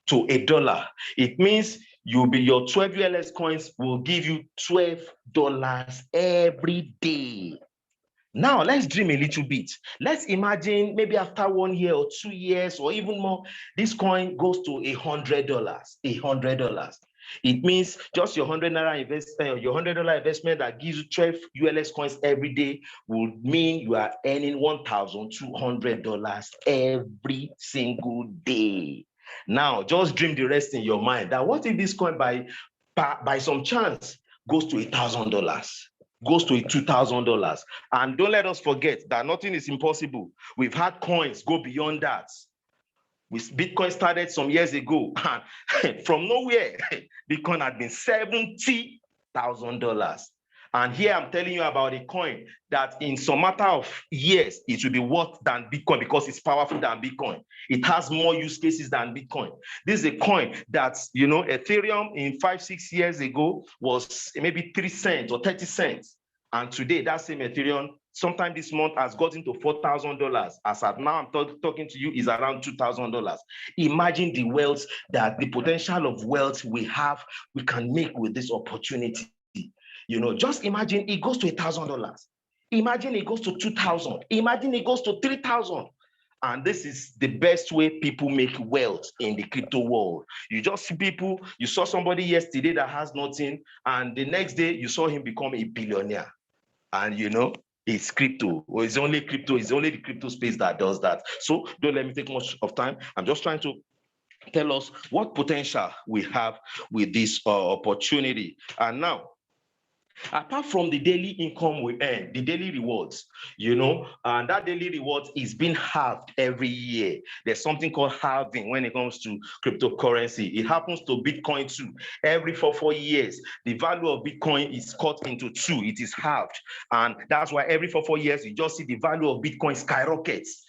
To $1, it means your 12 ULX coins will give you $12 every day. Now, let's dream a little bit. Let's imagine maybe after 1 year or 2 years or even more, this coin goes to $100. It means just your $100 investment that gives you 12 ULX coins every day will mean you are earning $1,200 every single day. Now, just dream the rest in your mind. That what if this coin by some chance goes to $1,000? Goes to $2,000. And don't let us forget that nothing is impossible. We've had coins go beyond that. Bitcoin started some years ago, and from nowhere, Bitcoin had been $70,000. And here I'm telling you about a coin that in some matter of years, it will be worth than Bitcoin because it's powerful than Bitcoin. It has more use cases than Bitcoin. This is a coin that, Ethereum in 5-6 years ago was maybe 3 cents or 30 cents. And today, that same Ethereum, sometime this month, has gotten to $4,000. As of now, I'm talking to you, is around $2,000. Imagine the wealth, the potential of wealth we can make with this opportunity. Just imagine it goes to $1,000. Imagine it goes to 2,000. Imagine it goes to 3,000. And this is the best way people make wealth in the crypto world. You just see people, you saw somebody yesterday that has nothing, and the next day you saw him become a billionaire. And it's crypto, or it's only crypto, it's only the crypto space that does that. So don't let me take much of time. I'm just trying to tell us what potential we have with this opportunity. And now, apart from the daily income we earn, the daily rewards, and that daily reward is being halved every year. There's something called halving when it comes to cryptocurrency. It happens to Bitcoin too. Every 4 years, the value of Bitcoin is cut into 2. It is halved. And that's why every 4 years, you just see the value of Bitcoin skyrockets.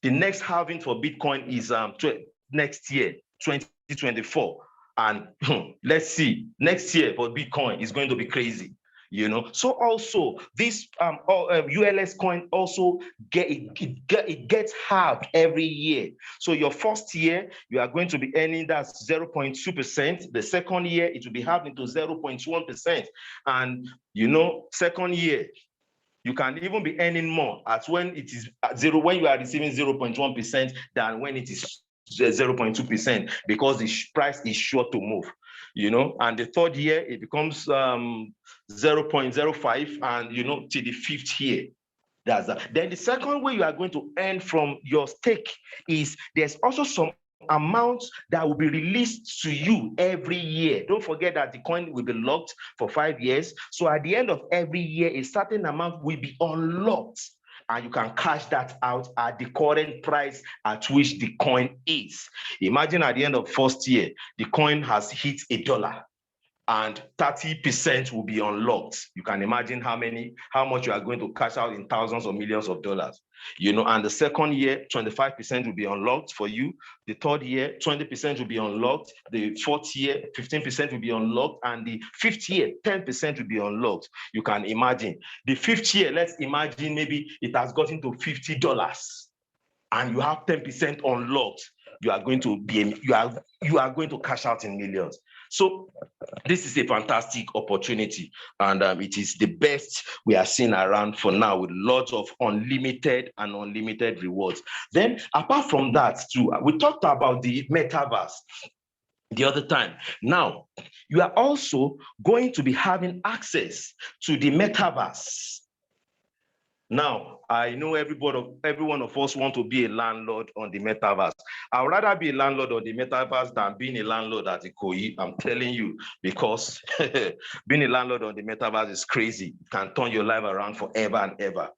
The next halving for Bitcoin is next year, 2024. And let's see, next year for Bitcoin is going to be crazy. So also this ULS coin also it gets halved every year. So your first year you are going to be earning that 0.2%. The second year it will be halved into 0.1%, and second year you can even be earning more at when it is zero, when you are receiving 0.1% than when it is 0.2%, because the price is sure to move. And the third year it becomes 0.05, and till the fifth year. That's that. Then the second way you are going to earn from your stake is there's also some amount that will be released to you every year. Don't forget that the coin will be locked for 5 years. So at the end of every year, a certain amount will be unlocked, and you can cash that out at the current price at which the coin is. Imagine at the end of first year, the coin has hit $1 and 30% will be unlocked. You can imagine how much you are going to cash out in thousands or millions of dollars. And the second year, 25% will be unlocked for you. The third year, 20% will be unlocked. The fourth year, 15% will be unlocked. And the fifth year, 10% will be unlocked. You can imagine. The fifth year, let's imagine maybe it has gotten to $50 and you have 10% unlocked. You are going to cash out in millions. So this is a fantastic opportunity, and it is the best we are seeing around for now, with lots of unlimited rewards. Then apart from that too, we talked about the metaverse the other time. Now you are also going to be having access to the metaverse. Now, I know every one of us want to be a landlord on the metaverse. I would rather be a landlord on the metaverse than being a landlord at Ikoyi. I'm telling you, because being a landlord on the metaverse is crazy. It can turn your life around forever and ever,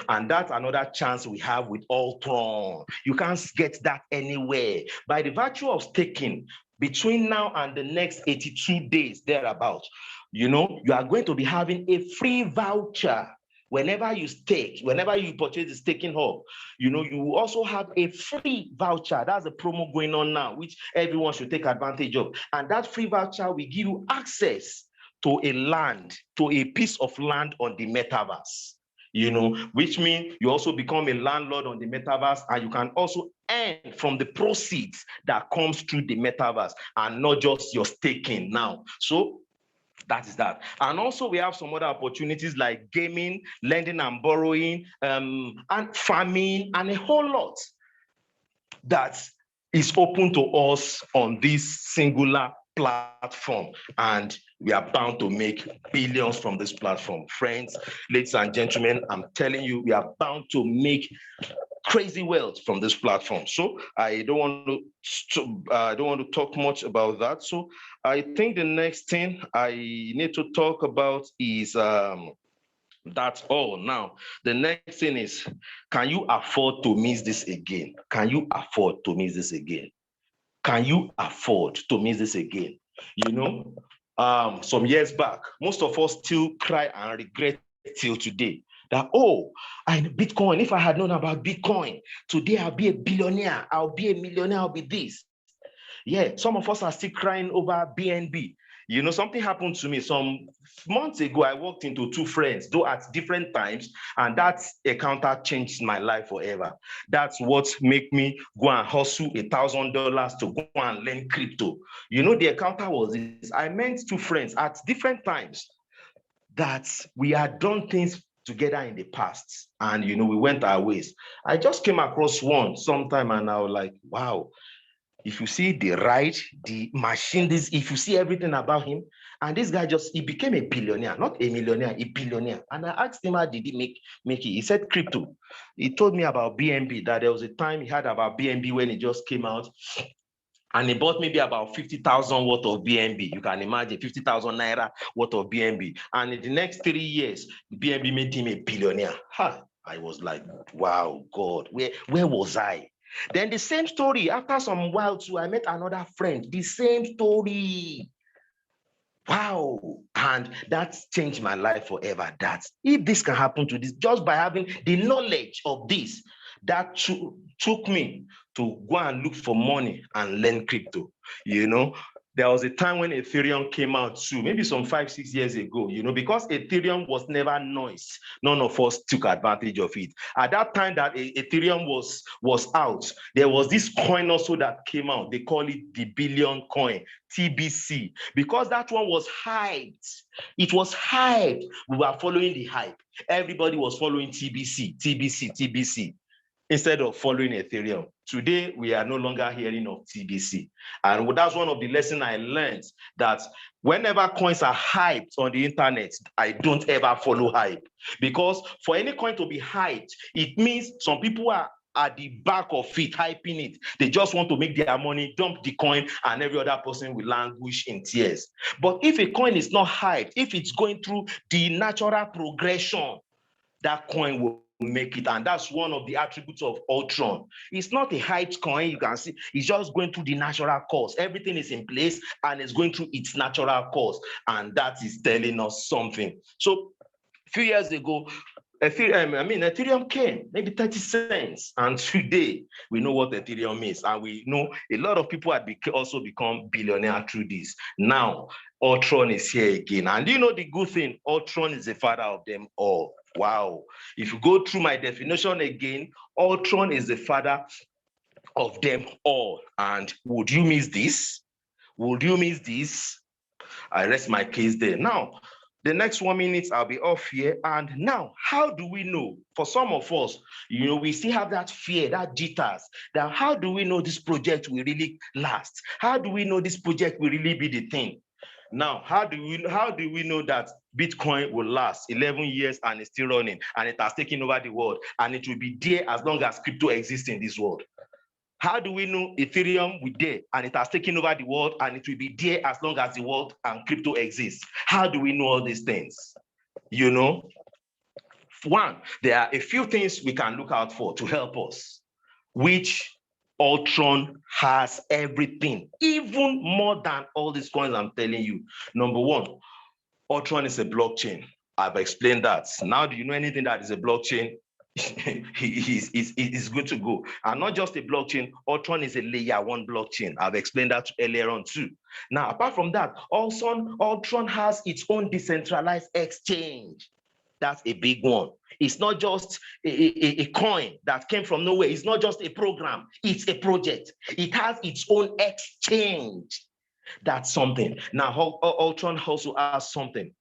and that's another chance we have with ULTRON. You can't get that anywhere. By the virtue of staking, between now and the next 82 days, thereabout, you are going to be having a free voucher. Whenever you stake, whenever you purchase the staking hub, you also have a free voucher. That's a promo going on now, which everyone should take advantage of. And that free voucher will give you access to a piece of land on the metaverse, which means you also become a landlord on the metaverse, and you can also earn from the proceeds that comes through the metaverse, and not just your staking now. So that is that. And also we have some other opportunities like gaming, lending and borrowing, and farming, and a whole lot that is open to us on this singular platform. And we are bound to make billions from this platform. Friends, ladies and gentlemen, I'm telling you, we are bound to make crazy wealth from this platform. So I don't want to talk much about that. So I think the next thing I need to talk about is that's all. Now the next thing is, can you afford to miss this again? Can you afford to miss this again? Can you afford to miss this again? Some years back, most of us still cry and regret till today that, Bitcoin, if I had known about Bitcoin, today I'll be a billionaire, I'll be a millionaire, I'll be this. Yeah, some of us are still crying over BNB. Something happened to me some months ago. I walked into two friends, though at different times, and that encounter changed my life forever. That's what made me go and hustle $1,000 to go and learn crypto. The encounter was this. I met two friends at different times that we had done things together in the past, and we went our ways. I just came across one sometime, and I was like, wow, if you see the ride, the machine, if you see everything about him, and this guy he became a billionaire, not a millionaire, a billionaire. And I asked him, how did he make it? He said crypto. He told me about BNB, that there was a time he had about BNB when it just came out, and he bought maybe about 50,000 worth of BNB. You can imagine 50,000 naira worth of BNB. And in the next 3 years, BNB made him a billionaire. I was like, wow, God, where was I? Then the same story, after some while too, I met another friend, the same story. Wow. And that changed my life forever. That if this can happen to this, just by having the knowledge of this, that took me to go and look for money and learn crypto. You know, there was a time when Ethereum came out too, maybe some 5-6 years ago, you know, because Ethereum was never noise. None of us took advantage of it. At that time that Ethereum was out, there was this coin also that came out. They call it the billion coin, TBC, because that one was hyped. It was hyped. We were following the hype. Everybody was following TBC, TBC, TBC, instead of following Ethereum. Today, we are no longer hearing of TBC. And that's one of the lessons I learned, that whenever coins are hyped on the internet, I don't ever follow hype. Because for any coin to be hyped, it means some people are at the back of it, hyping it. They just want to make their money, dump the coin, and every other person will languish in tears. But if a coin is not hyped, if it's going through the natural progression, that coin will make it. And that's one of the attributes of ULTRON. It's not a hyped coin, you can see. It's just going through the natural course. Everything is in place and it's going through its natural course. And that is telling us something. So a few years ago, Ethereum came, maybe 30 cents. And today, we know what Ethereum is. And we know a lot of people had also become billionaire through this. Now, ULTRON is here again. And you know the good thing, ULTRON is the father of them all. Wow. If you go through my definition again, ULTRON is the father of them all. And would you miss this? Would you miss this? I rest my case there. Now, the next 1 minute, I'll be off here. And now, how do we know? For some of us, you know, we still have that fear, that jitters. That how do we know this project will really last? How do we know this project will really be the thing? Now, how do we know that Bitcoin will last 11 years and it's still running and it has taken over the world and it will be there as long as crypto exists in this world? How do we know Ethereum will be there and it has taken over the world and it will be there as long as the world and crypto exists? How do we know all these things? You know, one, there are a few things we can look out for to help us, which ULTRON has everything, even more than all these coins I'm telling you. Number one, ULTRON is a blockchain. I've explained that. Now, do you know anything that is a blockchain? It's good to go. And not just a blockchain, ULTRON is a layer 1 blockchain. I've explained that earlier on too. Now, apart from that, also ULTRON has its own decentralized exchange. That's a big one. It's not just a coin that came from nowhere. It's not just a program. It's a project. It has its own exchange. That's something. Now, ULTRON also has something.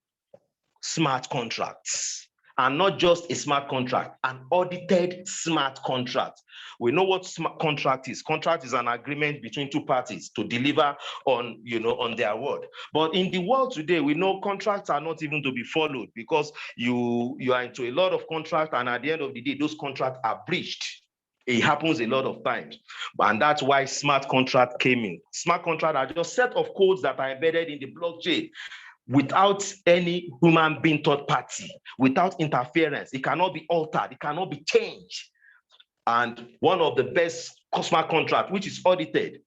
Smart contracts. And not just a smart contract, an audited smart contract. We know what smart contract is. Contract is an agreement between two parties to deliver on, you know, on their word. But in the world today, we know contracts are not even to be followed because you are into a lot of contracts, and at the end of the day, those contracts are breached. It happens a lot of times. And that's why smart contract came in. Smart contract are just a set of codes that are embedded in the blockchain, without any human being third party, without interference. It cannot be altered, it cannot be changed. And one of the best smart contract, which is audited,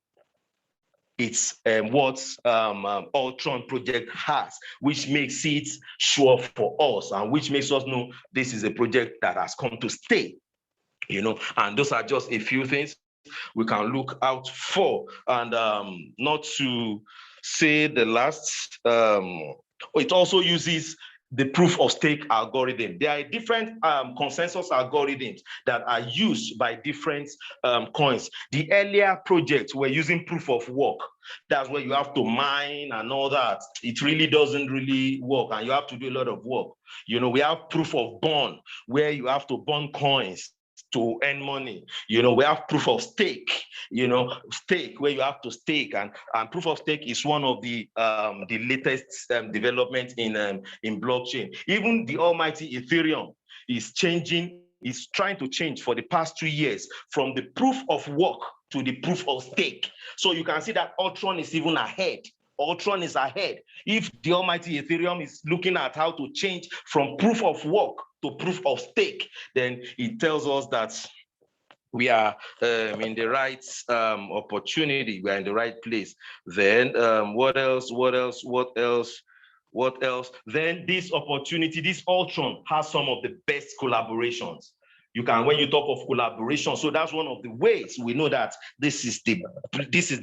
it's what ULTRON project has, which makes it sure for us and which makes us know this is a project that has come to stay. You know, and those are just a few things we can look out for. And not to say the last, it also uses the proof of stake algorithm. There are different consensus algorithms that are used by different coins. The earlier projects were using proof of work. That's where you have to mine and all that. It really doesn't really work, and you have to do a lot of work. You know, we have proof of burn, where you have to burn coins to earn money. You know, we have proof of stake, you know, stake, where you have to stake, and proof of stake is one of the latest developments in blockchain. Even the almighty Ethereum is trying to change for the past 2 years from the proof of work to the proof of stake. So you can see that ULTRON is even ahead. ULTRON is ahead. If the almighty Ethereum is looking at how to change from proof of work to proof of stake, then it tells us that we are in the right opportunity, we are in the right place. Then what else? Then this opportunity, this ULTRON has some of the best collaborations. You can, when you talk of collaboration, so that's one of the ways we know that this is the greatest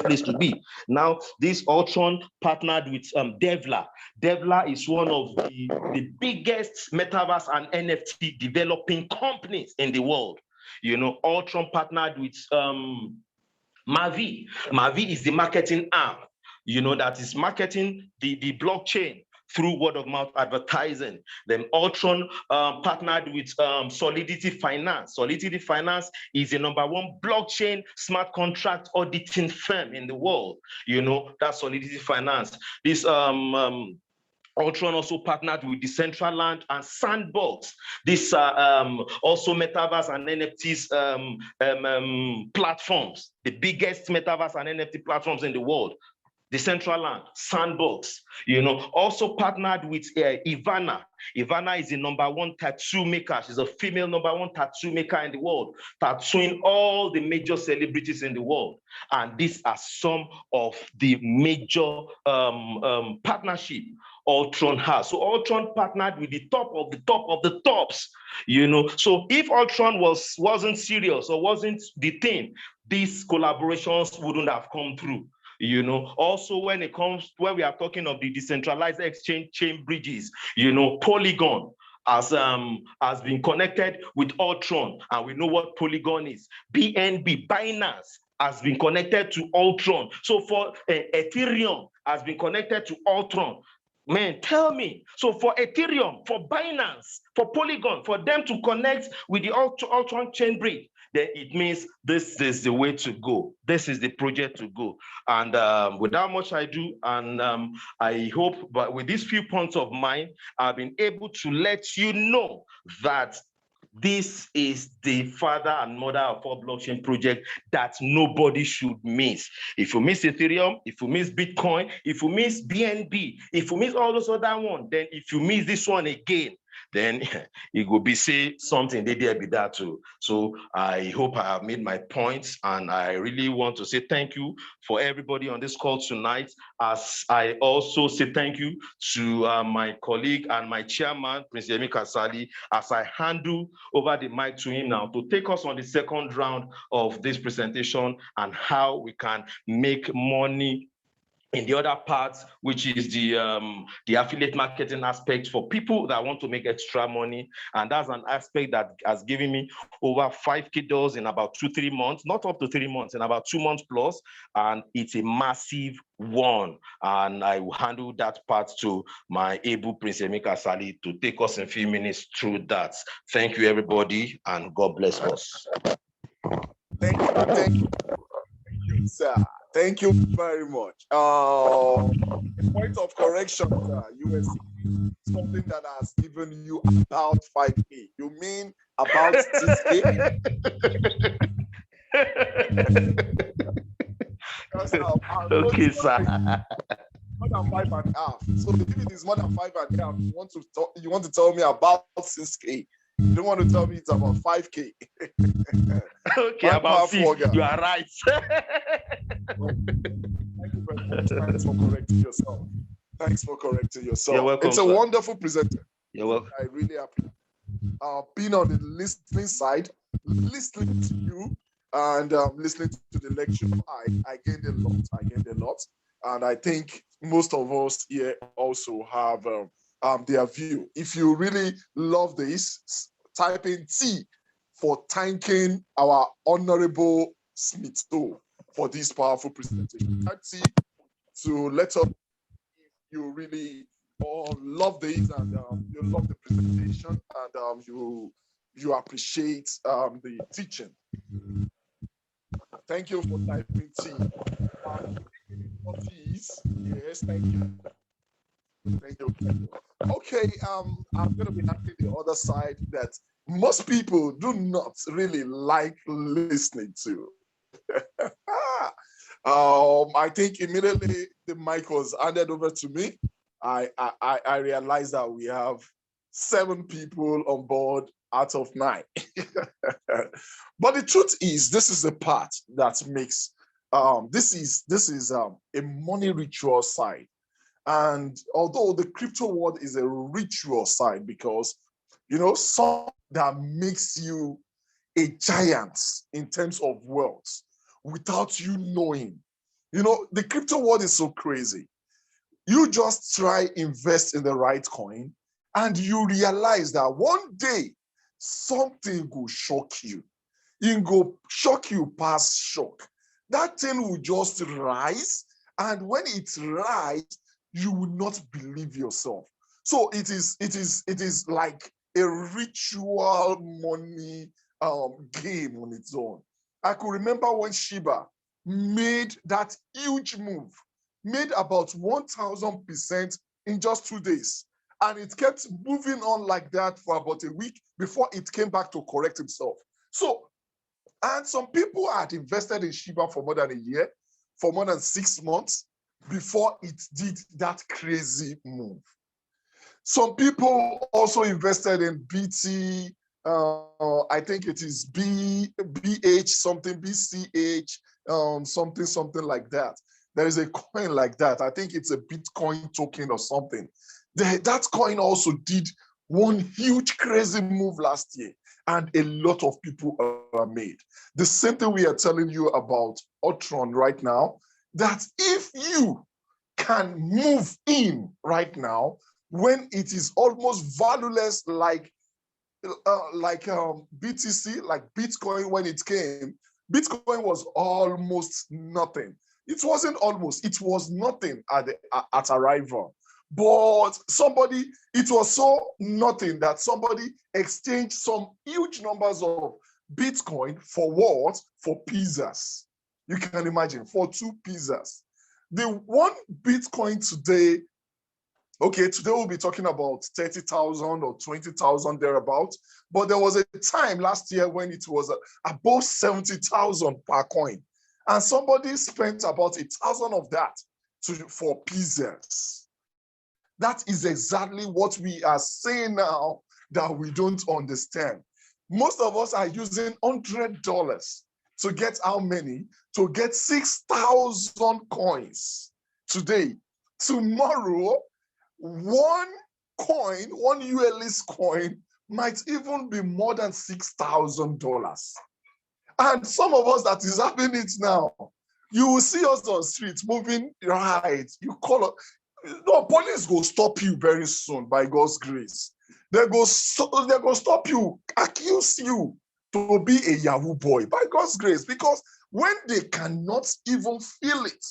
place to be. Now, this ULTRON partnered with Devla. Devla is one of the biggest metaverse and NFT developing companies in the world. You know, ULTRON partnered with Mavi. Mavi is the marketing arm, you know, that is marketing the blockchain through word of mouth advertising. Then ULTRON partnered with Solidity Finance. Solidity Finance is the #1 blockchain smart contract auditing firm in the world. You know, that's Solidity Finance. This ULTRON also partnered with Decentraland and Sandbox. These are also metaverse and NFTs platforms, the biggest metaverse and NFT platforms in the world. Decentraland, Sandbox, you know, also partnered with Ivana. Ivana is the #1 tattoo maker. She's a female #1 tattoo maker in the world, tattooing all the major celebrities in the world. And these are some of the major partnership ULTRON has. So ULTRON partnered with the top of the top of the tops, you know. So if ULTRON wasn't serious or wasn't the thing, these collaborations wouldn't have come through. You know, also when we are talking of the decentralized exchange chain bridges, you know, Polygon has been connected with ULTRON, and we know what Polygon is. BNB, Binance, has been connected to ULTRON. So for Ethereum has been connected to ULTRON. Man, tell me. So for Ethereum, for Binance, for Polygon, for them to connect with the ULTRON chain bridge, then it means this is the way to go. This is the project to go. And without much ado, and I hope, but with these few points of mine, I've been able to let you know that this is the father and mother of all blockchain project that nobody should miss. If you miss Ethereum, if you miss Bitcoin, if you miss BNB, if you miss all those other ones, then if you miss this one again, then it will be say something they did be that too. So I hope I have made my points, and I really want to say thank you for everybody on this call tonight, as I also say thank you to my colleague and my chairman, Prince Yemi Kasali, as I handle over the mic to him now to take us on the second round of this presentation and how we can make money in the other part, which is the affiliate marketing aspect for people that want to make extra money. And that's an aspect that has given me over $5K in about 2-3 months, not up to 3 months, in about 2 months plus. And it's a massive one. And I will handle that part to my able Prince Emeka Sali to take us in a few minutes through that. Thank you, everybody, and God bless us. Thank you, sir. Thank you very much. Point of correction, USC, something that has given you about 5K. You mean about 6K? Okay, sir. More than 5.5. So if it is more than 5.5, you want to tell me about 6K. You don't want to tell me it's about 5K. Okay, about 6. You are right. Thank you very much. Thanks for correcting yourself. You're welcome, it's a wonderful presenter. You're welcome. I really appreciate being on the listening side, listening to you, and listening to the lecture. I gained a lot. And I think most of us here also have their view. If you really love this, type in T for thanking our honorable Smitho for this powerful presentation. Type T to let us know if you really love this and you love the presentation and you appreciate the teaching. Thank you for typing T. Yes, thank you. Okay, I'm going to be asking the other side that most people do not really like listening to. I think immediately the mic was handed over to me. I realized that we have 7 people on board out of 9. But the truth is, this is the part that makes this is a money ritual side. And although the crypto world is a ritual side, because some that makes you a giant in terms of wealth without you knowing. You know, the crypto world is so crazy. You just try invest in the right coin and you realize that one day something will shock you. It will shock you past shock. That thing will just rise, and when it rises, you will not believe yourself. So it is like a ritual money game on its own. I could remember when Shiba made that huge move, made about 1,000% in just 2 days. And it kept moving on like that for about a week before it came back to correct itself. So, and some people had invested in Shiba for more than a year, for more than 6 months before it did that crazy move. Some people also invested in BT, I think it is BH something, BCH, something like that. There is a coin like that. I think it's a Bitcoin token or something. That coin also did one huge crazy move last year, and a lot of people are made. The same thing we are telling you about ULTRON right now, that if you can move in right now when it is almost valueless, like BTC, like Bitcoin when it came. Bitcoin was almost nothing. It wasn't almost, it was nothing at arrival. But somebody, it was so nothing that somebody exchanged some huge numbers of Bitcoin for what? For pizzas. You can imagine, for 2 pizzas. The one Bitcoin today, okay, today we'll be talking about 30,000 or 20,000 thereabout. But there was a time last year when it was above 70,000 per coin. And somebody spent about 1,000 of that for pizzas. That is exactly what we are saying now that we don't understand. Most of us are using $100 to get how many? To get 6,000 coins today. Tomorrow, one coin, one ULS coin might even be more than $6,000. And some of us that is having it now, you will see us on streets moving right. You call up, no, police will stop you very soon by God's grace. They go stop you, accuse you to be a Yahoo boy by God's grace, because when they cannot even feel it,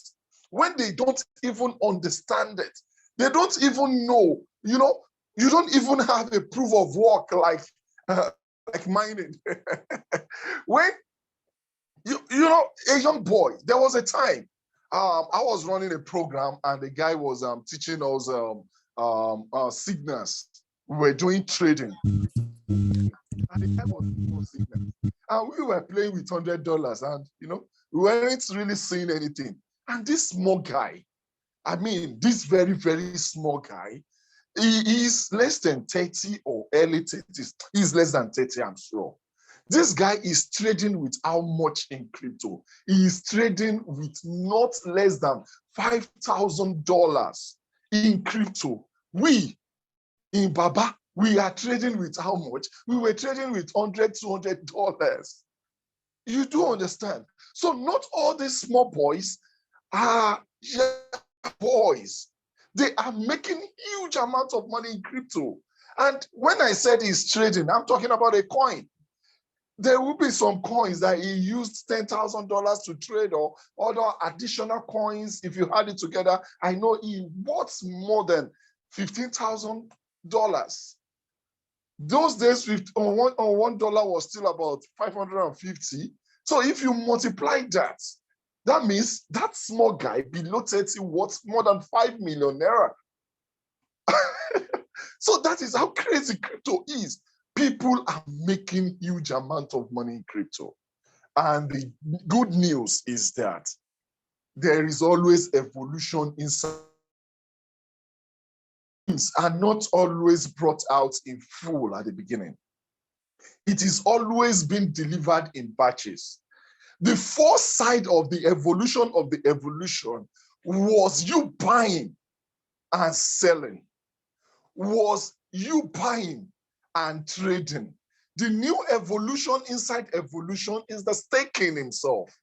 when they don't even understand it, they don't even know, you know, you don't even have a proof of work like mining. When you know, a young boy, there was a time I was running a program and the guy was teaching us signals. We were doing trading. And the guy was doing signals. And we were playing with $100 and, you know, we weren't really seeing anything. And this small guy, I mean, this very, very small guy, he is less than 30 or early 30s. He's less than 30, I'm sure. This guy is trading with how much in crypto? He is trading with not less than $5,000 in crypto. We, in Baba, we are trading with how much? We were trading with $100, $200. You do understand? So not all these small boys are boys. They are making huge amounts of money in crypto. And when I said he's trading, I'm talking about a coin. There will be some coins that he used $10,000 to trade, or other additional coins. If you add it together, I know he bought more than $15,000. Those days, $1 was still about 550. So if you multiply that, that means that small guy below 30 worth more than 5 million naira. So that is how crazy crypto is. People are making huge amount of money in crypto. And the good news is that there is always evolution inside. Things are not always brought out in full at the beginning. It is always being delivered in batches. The first side of the evolution was you buying and selling, was you buying and trading. The new evolution inside evolution is the staking himself.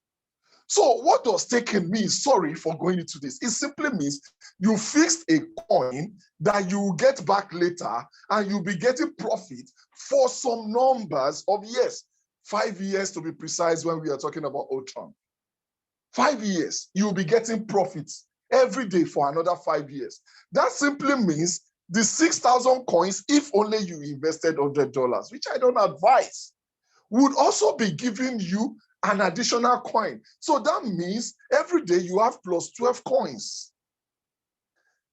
So what does staking mean? Sorry for going into this. It simply means you fixed a coin that you will get back later, and you'll be getting profit for some numbers of years. 5 years to be precise when we are talking about ULTRON. 5 years, you'll be getting profits every day for another 5 years. That simply means the 6,000 coins, if only you invested $100, which I don't advise, would also be giving you an additional coin. So that means every day you have plus 12 coins.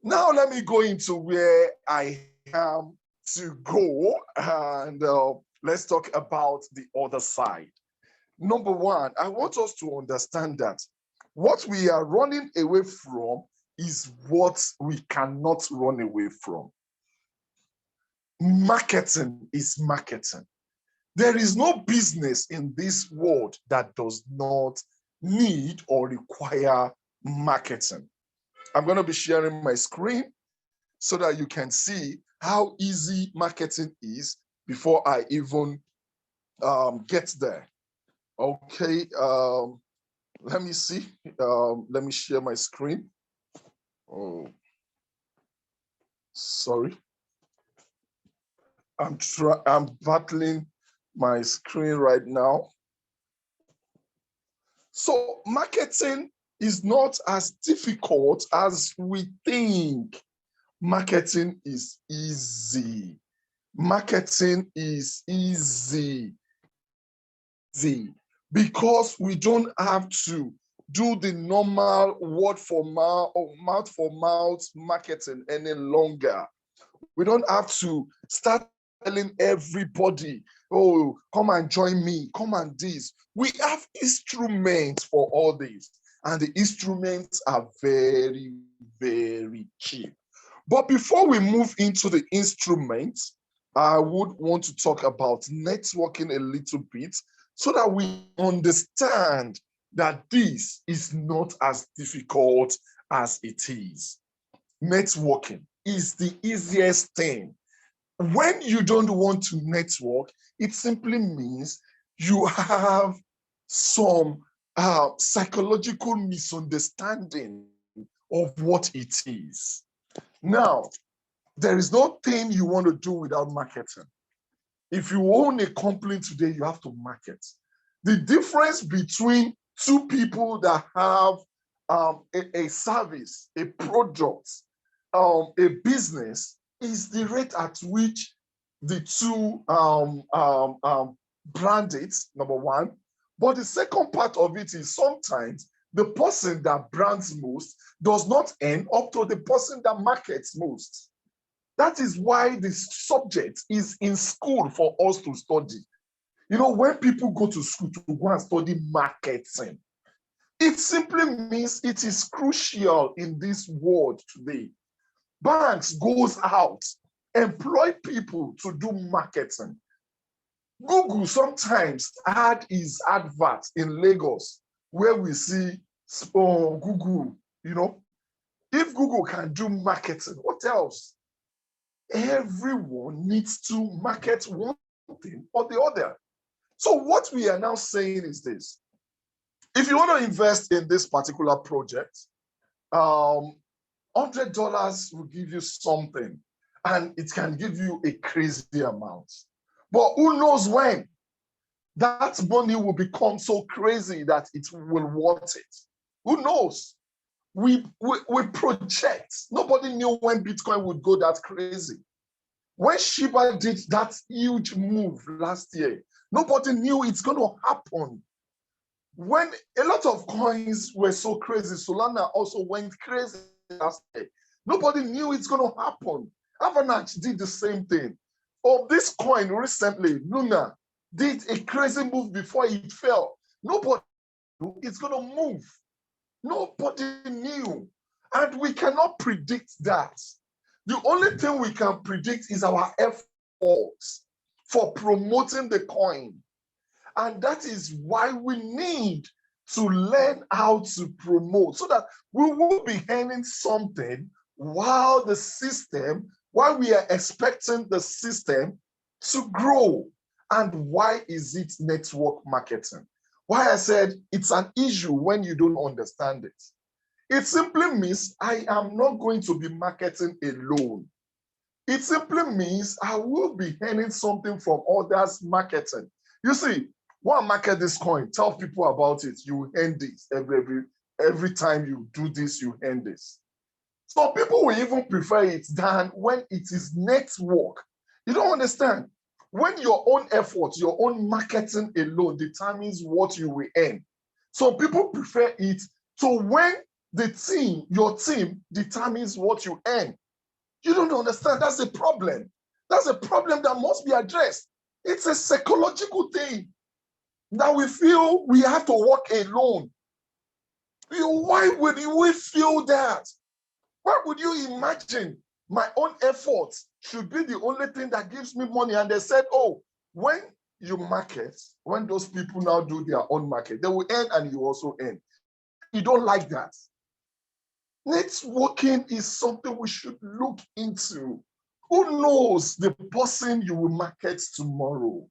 Now let me go into where I am to go, and let's talk about the other side. Number one, I want us to understand that what we are running away from is what we cannot run away from. Marketing is marketing. There is no business in this world that does not need or require marketing. I'm going to be sharing my screen so that you can see how easy marketing is before I even get there. Okay, let me see. Let me share my screen. Oh, sorry. I'm battling my screen right now. So marketing is not as difficult as we think. Marketing is easy. Marketing is easy. Because we don't have to do the normal word for mouth or mouth for mouth marketing any longer. We don't have to start telling everybody, oh, come and join me, come and this. We have instruments for all this, and the instruments are very, very cheap. But before we move into the instruments, I would want to talk about networking a little bit so that we understand that this is not as difficult as it is. Networking is the easiest thing. When you don't want to network, it simply means you have some psychological misunderstanding of what it is. Now, there is no thing you want to do without marketing. If you own a company today, you have to market. The difference between two people that have a service, a product, a business is the rate at which the two brand it, number one. But the second part of it is sometimes the person that brands most does not earn up to the person that markets most. That is why this subject is in school for us to study. You know, when people go to school to go and study marketing, it simply means it is crucial in this world today. Banks goes out, employ people to do marketing. Google sometimes had his advert in Lagos where we see Google, you know. If Google can do marketing, what else? Everyone needs to market one thing or the other. So what we are now saying is this. If you want to invest in this particular project, $100 will give you something, and it can give you a crazy amount. But who knows when that money will become so crazy that it will worth it? Who knows? We project. Nobody knew when Bitcoin would go that crazy. When Shiba did that huge move last year, nobody knew it's going to happen. When a lot of coins were so crazy, Solana also went crazy last year. Nobody knew it's going to happen. Avalanche did the same thing. Oh, this coin recently, Luna, did a crazy move before it fell. Nobody knew it's going to move. Nobody knew. And we cannot predict that. The only thing we can predict is our efforts for promoting the coin. And that is why we need to learn how to promote so that we will be earning something while we are expecting the system to grow. And why is it network marketing? Why I said it's an issue when you don't understand it. It simply means I am not going to be marketing alone. It simply means I will be earning something from others marketing. You see, one market this coin, tell people about it, you earn this. Every time you do this, you earn this. So people will even prefer it than when it is network. You don't understand. When your own effort, your own marketing alone determines what you will earn. So people prefer it to when your team determines what you earn. You don't understand. That's a problem. That's a problem that must be addressed. It's a psychological thing that we feel we have to work alone. Why would we feel that? Why would you imagine my own effort should be the only thing that gives me money? And they said, oh, when you market, when those people now do their own market, they will earn and you also earn. You don't like that. Networking is something we should look into. Who knows the person you will market tomorrow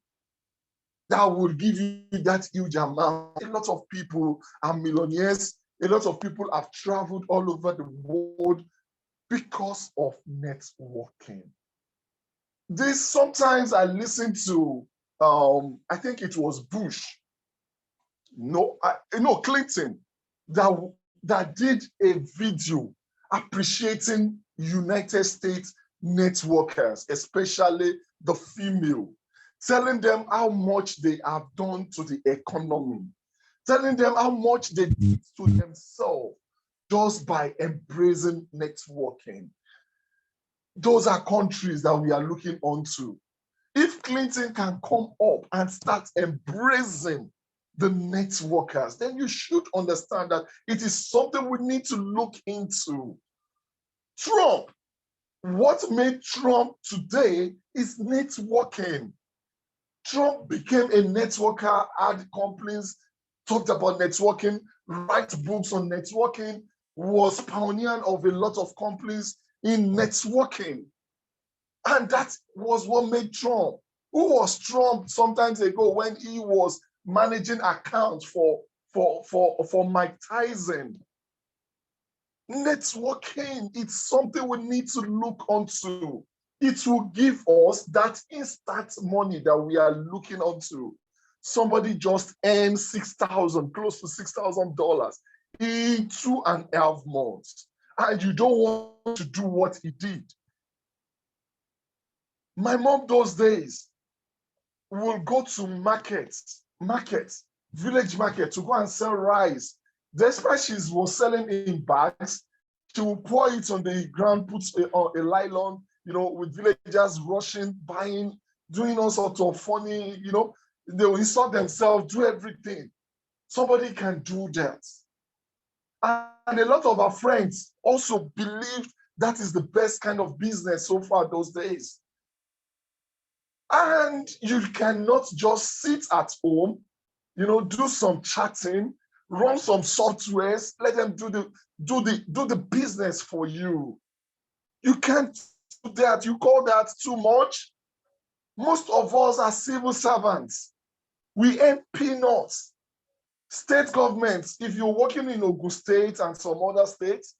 that will give you that huge amount? A lot of people are millionaires. A lot of people have traveled all over the world because of networking. Sometimes I listen to, I think it was Bush, Clinton, that did a video appreciating United States networkers, especially the female, telling them how much they have done to the economy, telling them how much they did to themselves just by embracing networking. Those are countries that we are looking onto. If Clinton can come up and start embracing the networkers, then you should understand that it is something we need to look into. Trump, what made Trump today is networking. Trump became a networker, had companies, talked about networking, write books on networking, was pioneer of a lot of companies in networking. And that was what made Trump. Who was Trump sometimes ago when he was managing accounts for Mike Tyson? Networking, it's something we need to look onto. It will give us that instant money that we are looking onto. Somebody just earned $6,000, close to $6,000 in 2.5 months, and you don't want to do what he did. My mom those days will go to village market to go and sell rice. Despite she was selling in bags, she will pour it on the ground, put a nylon, with villagers rushing, buying, doing all sorts of funny, they will insult themselves, do everything. Somebody can do that. And a lot of our friends also believed that is the best kind of business so far those days. And you cannot just sit at home, do some chatting, run some softwares, let them do the business for you. You can't do that. You call that too much? Most of us are civil servants. We earn peanuts. State governments, if you're working in Ogun State and some other states,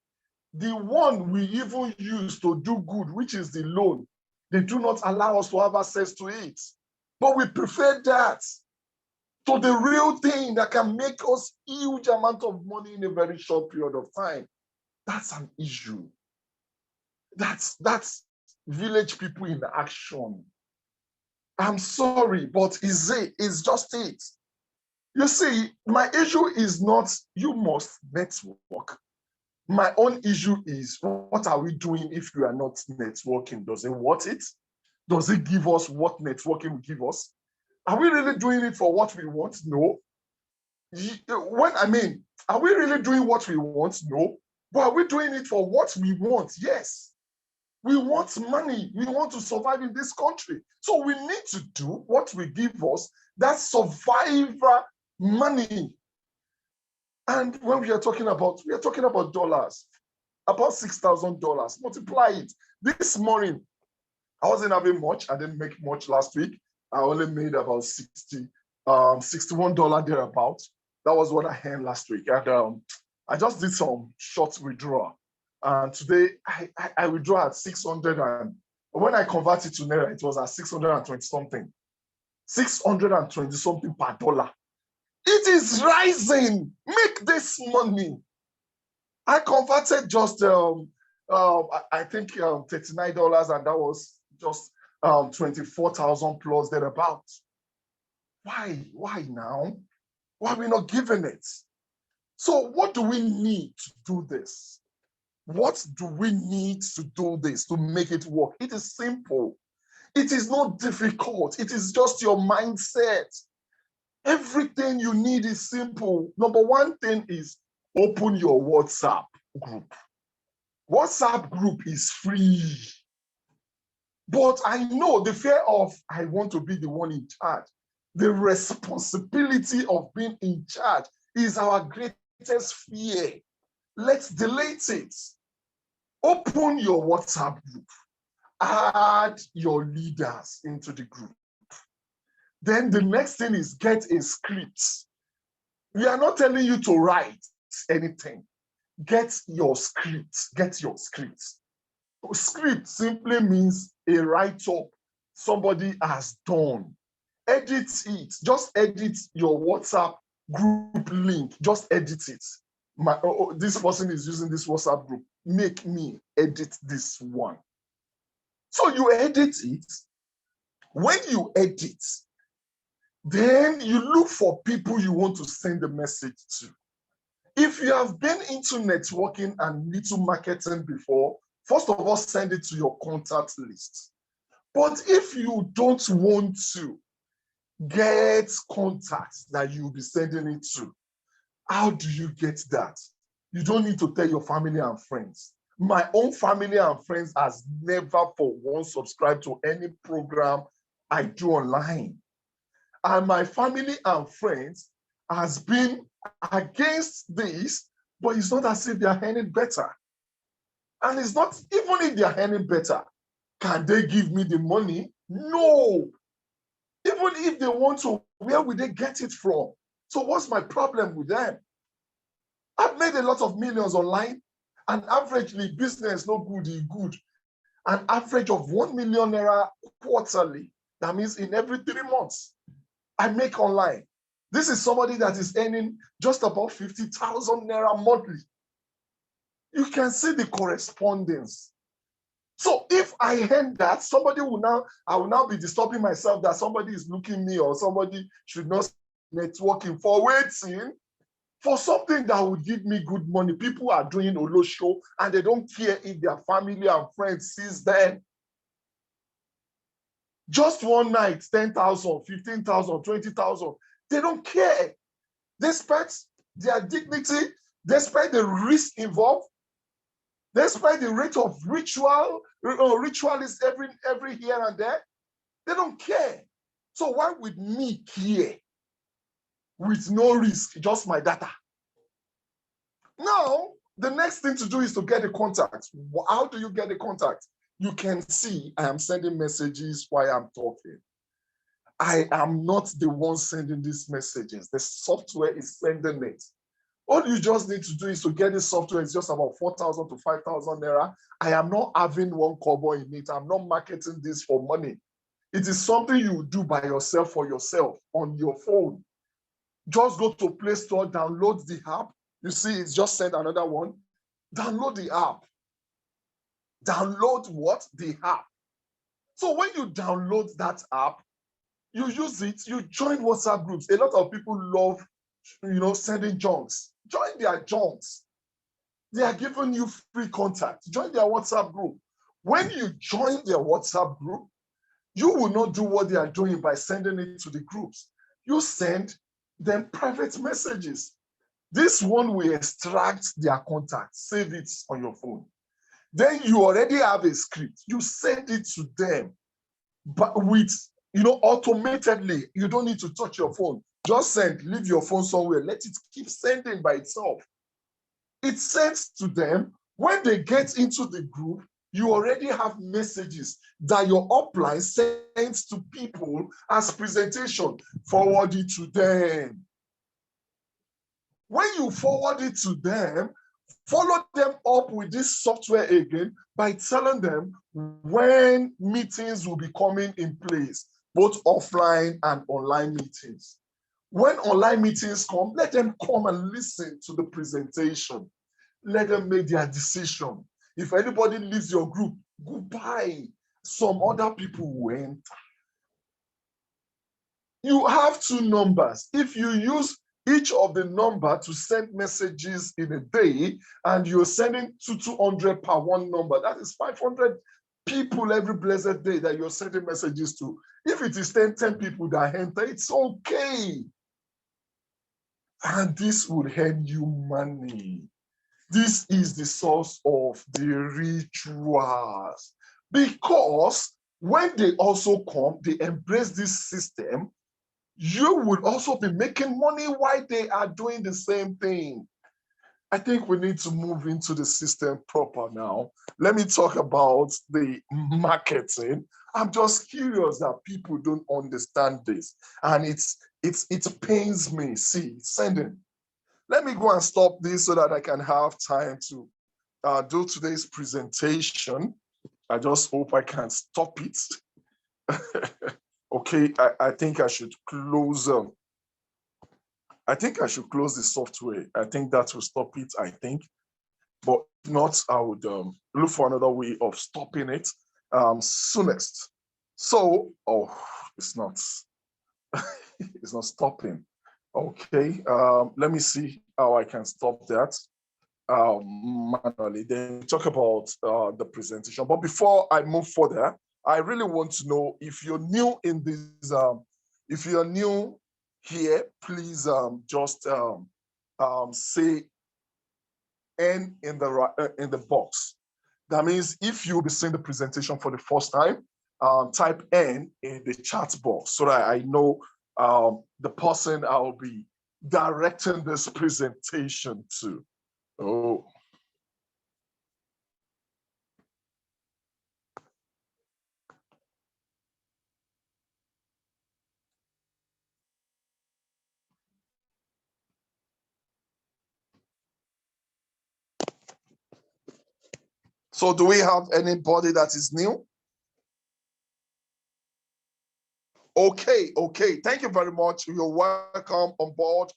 the one we even use to do good, which is the loan, they do not allow us to have access to it. But we prefer that to the real thing that can make us huge amount of money in a very short period of time. That's an issue. That's village people in action. I'm sorry, but it's just it. You see, my issue is not you must network. My own issue is, what are we doing if we are not networking? Does it worth it? Does it give us what networking will give us? Are we really doing it for what we want? No. Are we really doing what we want? No. But are we doing it for what we want? Yes. We want money. We want to survive in this country. So we need to do what will give us that survivor money. And when we are talking about dollars, about $6,000. Multiply it. This morning, I wasn't having much. I didn't make much last week. I only made about $61 thereabout. That was what I earned last week. And I just did some short withdrawal. And today I withdraw at 600, and when I convert it to Naira, it was at 620 something. 620 something per dollar. It is rising. Make this money. I converted just I think $39, and that was just 24,000 plus thereabout. Why now? Why are we not giving it? So what do we need to do this? What do we need to do this to make it work? It is simple. It is not difficult. It is just your mindset. Everything you need is simple. Number one thing is open your WhatsApp group. WhatsApp group is free. But I know the fear of I want to be the one in charge. The responsibility of being in charge is our greatest fear. Let's delete it. Open your WhatsApp group. Add your leaders into the group. Then the next thing is get a script. We are not telling you to write anything. Get your script. Get your script. Script simply means a write-up somebody has done. Edit it. Just edit your WhatsApp group link. Just edit it. This person is using this WhatsApp group. Make me edit this one. So you edit it. When you edit, then you look for people you want to send the message to. If you have been into networking and little marketing before, first of all, send it to your contact list. But if you don't want to get contacts that you'll be sending it to, how do you get that? You don't need to tell your family and friends. My own family and friends has never for once subscribed to any program I do online. And my family and friends has been against this, but it's not as if they are earning better. And it's not, even if they are earning better, can they give me the money? No. Even if they want to, where will they get it from? So what's my problem with them? I've made a lot of millions online, and averagely business no good is good. An average of 1 million naira quarterly. That means in every 3 months, I make online. This is somebody that is earning just about 50,000 naira monthly. You can see the correspondence. So if I earn that, I will now be disturbing myself that somebody is looking me or somebody should not networking for waiting for something that will give me good money. People are doing Olo show and they don't care if their family and friends sees them. Just one night, 10,000, 15,000, 20,000. They don't care. Despite their dignity, despite the risk involved, despite the rate of ritualists every here and there, they don't care. So why would me care with no risk, just my data? Now, the next thing to do is to get the contact. How do you get the contact? You can see I am sending messages while I'm talking. I am not the one sending these messages. The software is sending it. All you just need to do is to get this software. It's just about 4,000 to 5,000 naira. I am not having one kobo in it. I'm not marketing this for money. It is something you do by yourself for yourself on your phone. Just go to Play Store, download the app. You see, it's just sent another one. Download the app. Download what? The app. So when you download that app, you use it, you join WhatsApp groups. A lot of people love, sending junks. Join their junks. They are giving you free contact. Join their WhatsApp group. When you join their WhatsApp group, you will not do what they are doing by sending it to the groups. You send them private messages. This one will extract their contact, save it on your phone. Then you already have a script. You send it to them, but with, automatedly. You don't need to touch your phone. Just send, leave your phone somewhere. Let it keep sending by itself. It sends to them. When they get into the group, You already have messages that your upline sends to people as presentation. Forward it to them. When you forward it to them, follow them up with this software again by telling them when meetings will be coming in place, both offline and online meetings. When online meetings come, let them come and listen to the presentation. Let them make their decision. If anybody leaves your group, goodbye. Some other people will enter. You have two numbers. If you use each of the number to send messages in a day, and you're sending 200 per one number, that is 500 people every blessed day that you're sending messages to. If it is 10 people that enter, it's okay. And this would earn you money. This is the source of the rituals. Because when they also come, they embrace this system, you will also be making money while they are doing the same thing. I think we need to move into the system proper now. Let me talk about the marketing. I'm just curious that people don't understand this. And it pains me. See, sending. Let me go and stop this so that I can have time to do today's presentation. I just hope I can stop it. Okay, I think I should close. I think I should close the software. I think that will stop it, I think. But if not, I would look for another way of stopping it soonest. So, oh, it's not, it's not stopping. Okay, let me see how I can stop that manually. Then talk about the presentation. But before I move further, I really want to know if you're new in this, if you're new here, please just say N in the box. That means if you'll be seeing the presentation for the first time, type N in the chat box so that I know the person I'll be directing this presentation to. Oh. So do we have anybody that is new? Okay. Thank you very much. You're welcome on board.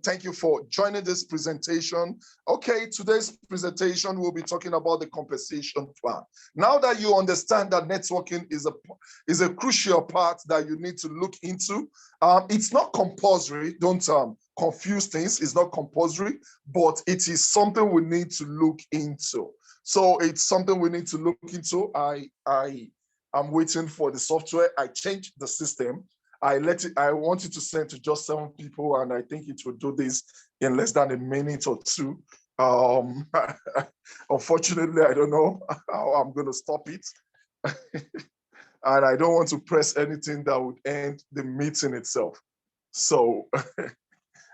Thank you for joining this presentation. Okay, today's presentation will be talking about the compensation plan. Now that you understand that networking is a crucial part that you need to look into, it's not compulsory. Don't confuse things. It's not compulsory, but it is something we need to look into. So it's something we need to look into. I'm waiting for the software. I changed the system. I want it to send to just 7 people, and I think it will do this in less than a minute or two. Unfortunately, I don't know how I'm going to stop it. And I don't want to press anything that would end the meeting itself. So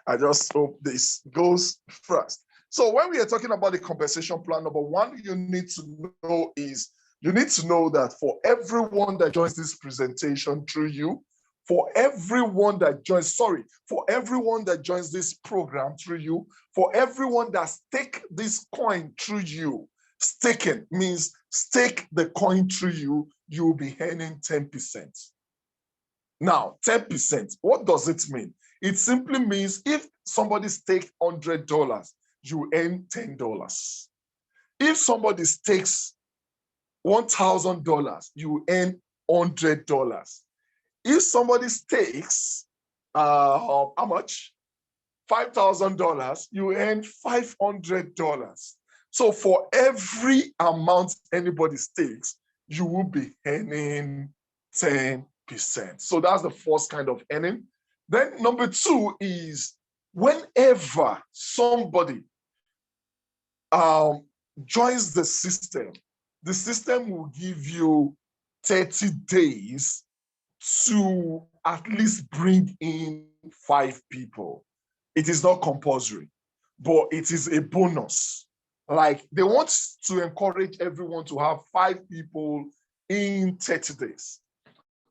I just hope this goes fast. So when we are talking about the compensation plan, number one, you need to know is, you need to know that for everyone that joins this presentation through you, for everyone that joins this program through you, for everyone that stake this coin through you, staking means stake the coin through you, you'll be earning 10%. Now, 10%, what does it mean? It simply means if somebody stakes $100, you earn $10. If somebody stakes $1,000, you earn $100. If somebody stakes how much? $5,000, you earn $500. So for every amount anybody stakes, you will be earning 10%. So that's the first kind of earning. Then number two is whenever somebody joins the system will give you 30 days to at least bring in 5 people. It is not compulsory, but it is a bonus. Like they want to encourage everyone to have 5 people in 30 days.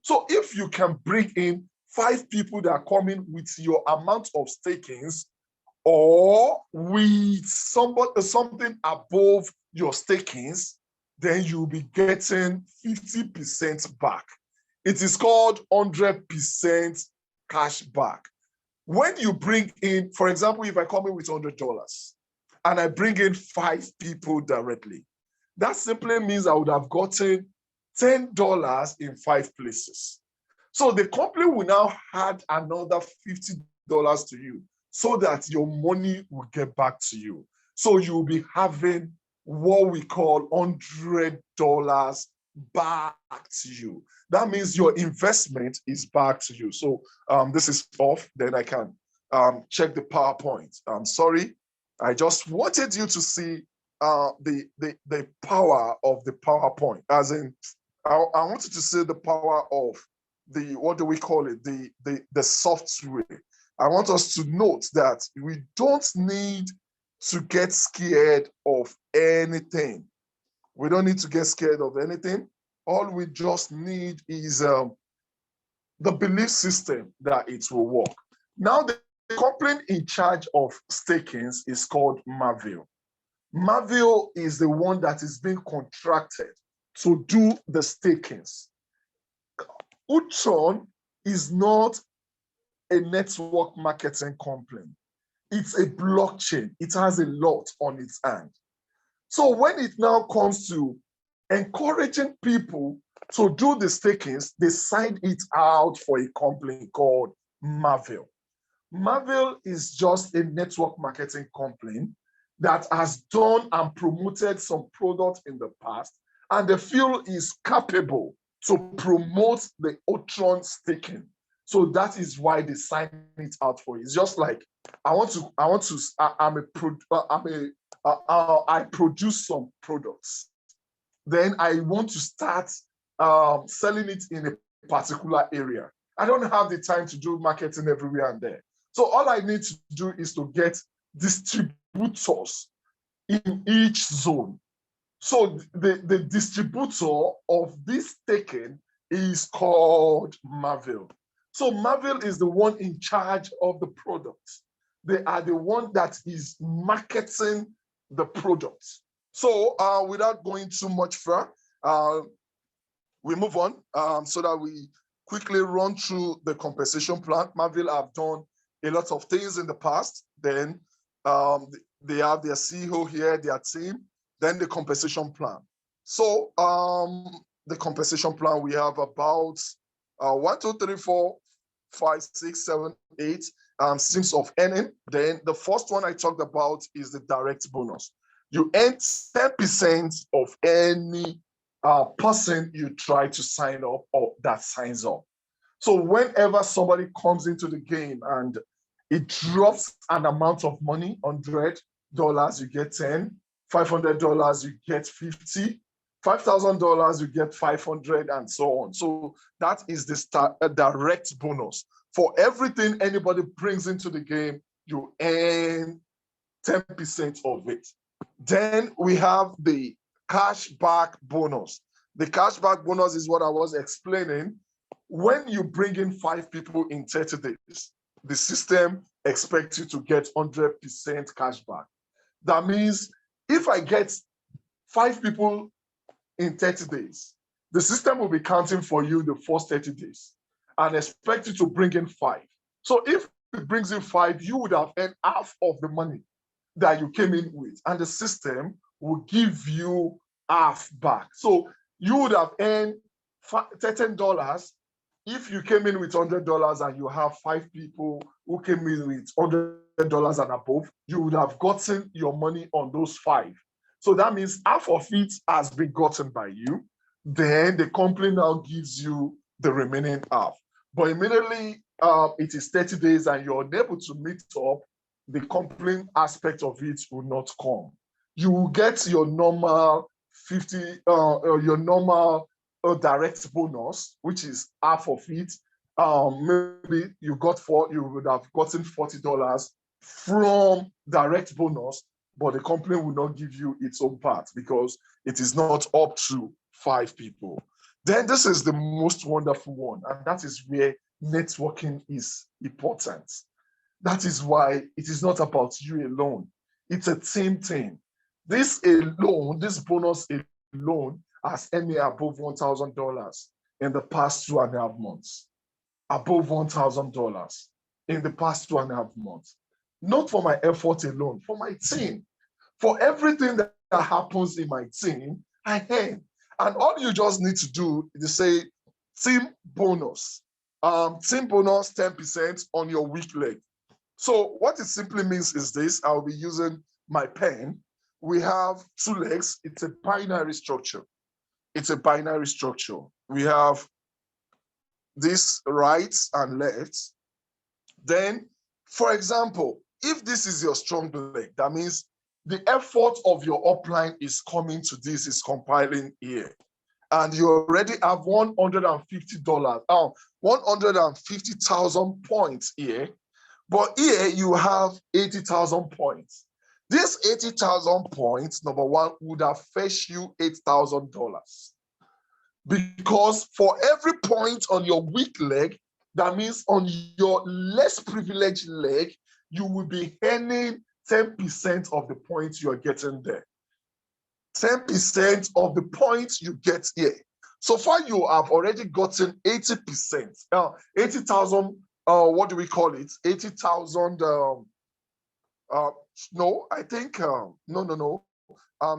So if you can bring in 5 people that are coming with your amount of stakings or with something above your stakings, then you'll be getting 50% back. It is called 100% cash back. When you bring in, for example, if I come in with $100 and I bring in 5 people directly, that simply means I would have gotten $10 in 5 places. So the company will now add another $50 to you so that your money will get back to you. So you'll be having what we call $100 back to you. That means your investment is back to you. So this is off, then I can check the PowerPoint. I'm sorry, I just wanted you to see the power of the PowerPoint, as in, I wanted to see the power of the, what do we call it, the software. I want us to note that we don't need to get scared of anything. We don't need to get scared of anything. All we just need is the belief system that it will work. Now, the company in charge of stakings is called Marvell. Marvell is the one that is being contracted to do the stakings. ULTRON is not a network marketing company. It's a blockchain. It has a lot on its hand. So when it now comes to encouraging people to do the stakings, they sign it out for a company called Marvell. Marvell is just a network marketing company that has done and promoted some products in the past, and they feel is capable to promote the ULTRON staking. So that is why they sign it out for you. It's just like I produce some products. Then I want to start selling it in a particular area. I don't have the time to do marketing everywhere and there. So all I need to do is to get distributors in each zone. So the distributor of this staking is called Marvell. So Marvell is the one in charge of the product. They are the one that is marketing the product. So without going too much further, we move on so that we quickly run through the compensation plan. Marvell have done a lot of things in the past. Then they have their CEO here, their team, then the compensation plan. So the compensation plan, we have about 1, 2, 3, 4, 5, 6, 7, 8 streams of earning. Then the first one I talked about is the direct bonus. You earn 10% of any person you try to sign up or that signs up. So whenever somebody comes into the game and it drops an amount of money, $100, you get 10, $500, you get 50, $5,000, you get 500, and so on. So that is the direct bonus. For everything anybody brings into the game, you earn 10% of it. Then we have the cashback bonus. The cashback bonus is what I was explaining. When you bring in 5 people in 30 days, the system expects you to get 100% cashback. That means if I get 5 people in 30 days, the system will be counting for you the first 30 days and expect you to bring in 5. So if it brings in 5, you would have earned half of the money that you came in with, and the system will give you half back. So you would have earned $13 if you came in with $100 and you have 5 people who came in with $100 and above. You would have gotten your money on those 5. So that means half of it has been gotten by you. Then the company now gives you the remaining half. But immediately it is 30 days and you're unable to meet up, the company aspect of it will not come. You will get your normal 50, your normal direct bonus, which is half of it. Maybe you would have gotten $40 from direct bonus. but the company will not give you its own part because it is not up to 5 people. Then this is the most wonderful one, and that is where networking is important. That is why it is not about you alone. It's a team thing. This alone, this bonus alone has earned me above $1,000 in the past 2.5 months. Above $1,000 in the past 2.5 months. Not for my effort alone, for my team. For everything that happens in my team, I earn. And all you just need to do is say team bonus. Team bonus 10% on your weak leg. So what it simply means is this. I'll be using my pen. We have 2 legs. It's a binary structure. It's a binary structure. We have this right and left. Then, for example, if this is your strong leg, that means the effort of your upline is coming to this, is compiling here. And you already have $150, 150,000 points here. But here you have 80,000 points. This 80,000 points, number one, would have fetched you $8,000. Because for every point on your weak leg, that means on your less privileged leg, you will be earning 10% of the points you are getting there. 10% of the points you get here. So far, you have already gotten 80%. 80,000, what do we call it? 80,000, no, I think, no.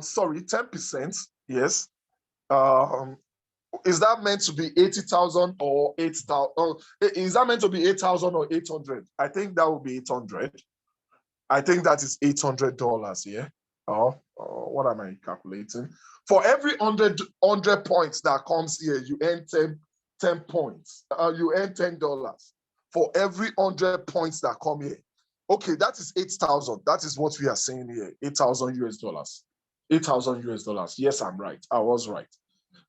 Sorry, 10%, yes. Is that meant to be 80,000 or 8,000? Is that meant to be 8,000 or 800? I think that would be 800. I think that is $800, yeah? What am I calculating? For every 100 points that comes here, you earn 10 points. You earn $10 for every 100 points that come here. Okay, that is 8,000. That is what we are saying here, 8,000 US dollars. 8,000 US dollars. Yes, I'm right. I was right.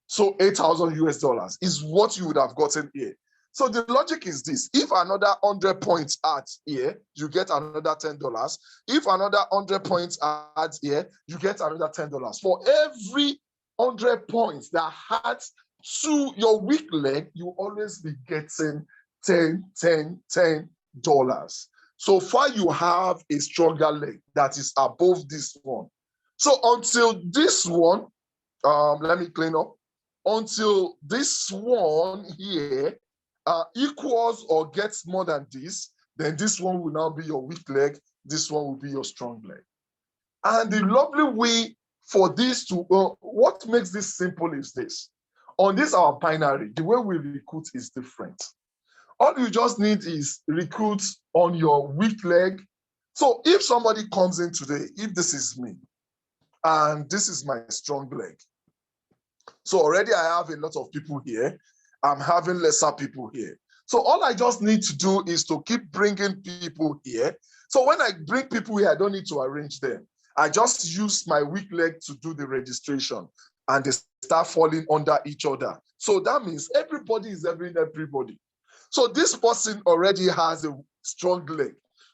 So 8,000 US dollars is what you would have gotten here. So the logic is this. If another 100 points adds here, you get another $10. If another 100 points adds here, you get another $10. For every 100 points that adds to your weak leg, you always be getting $10. So far, you have a stronger leg that is above this one. So until this one, let me clean up. Until this one here equals or gets more than this, then this one will now be your weak leg. This one will be your strong leg. And the lovely way for this to, what makes this simple is this. On this, our binary, the way we recruit is different. All you just need is recruit on your weak leg. So if somebody comes in today, if this is me, and this is my strong leg, so already I have a lot of people here. I'm having lesser people here. So all I just need to do is to keep bringing people here. So when I bring people here, I don't need to arrange them. I just use my weak leg to do the registration and they start falling under each other. So that means everybody is having everybody. So this person already has a strong leg.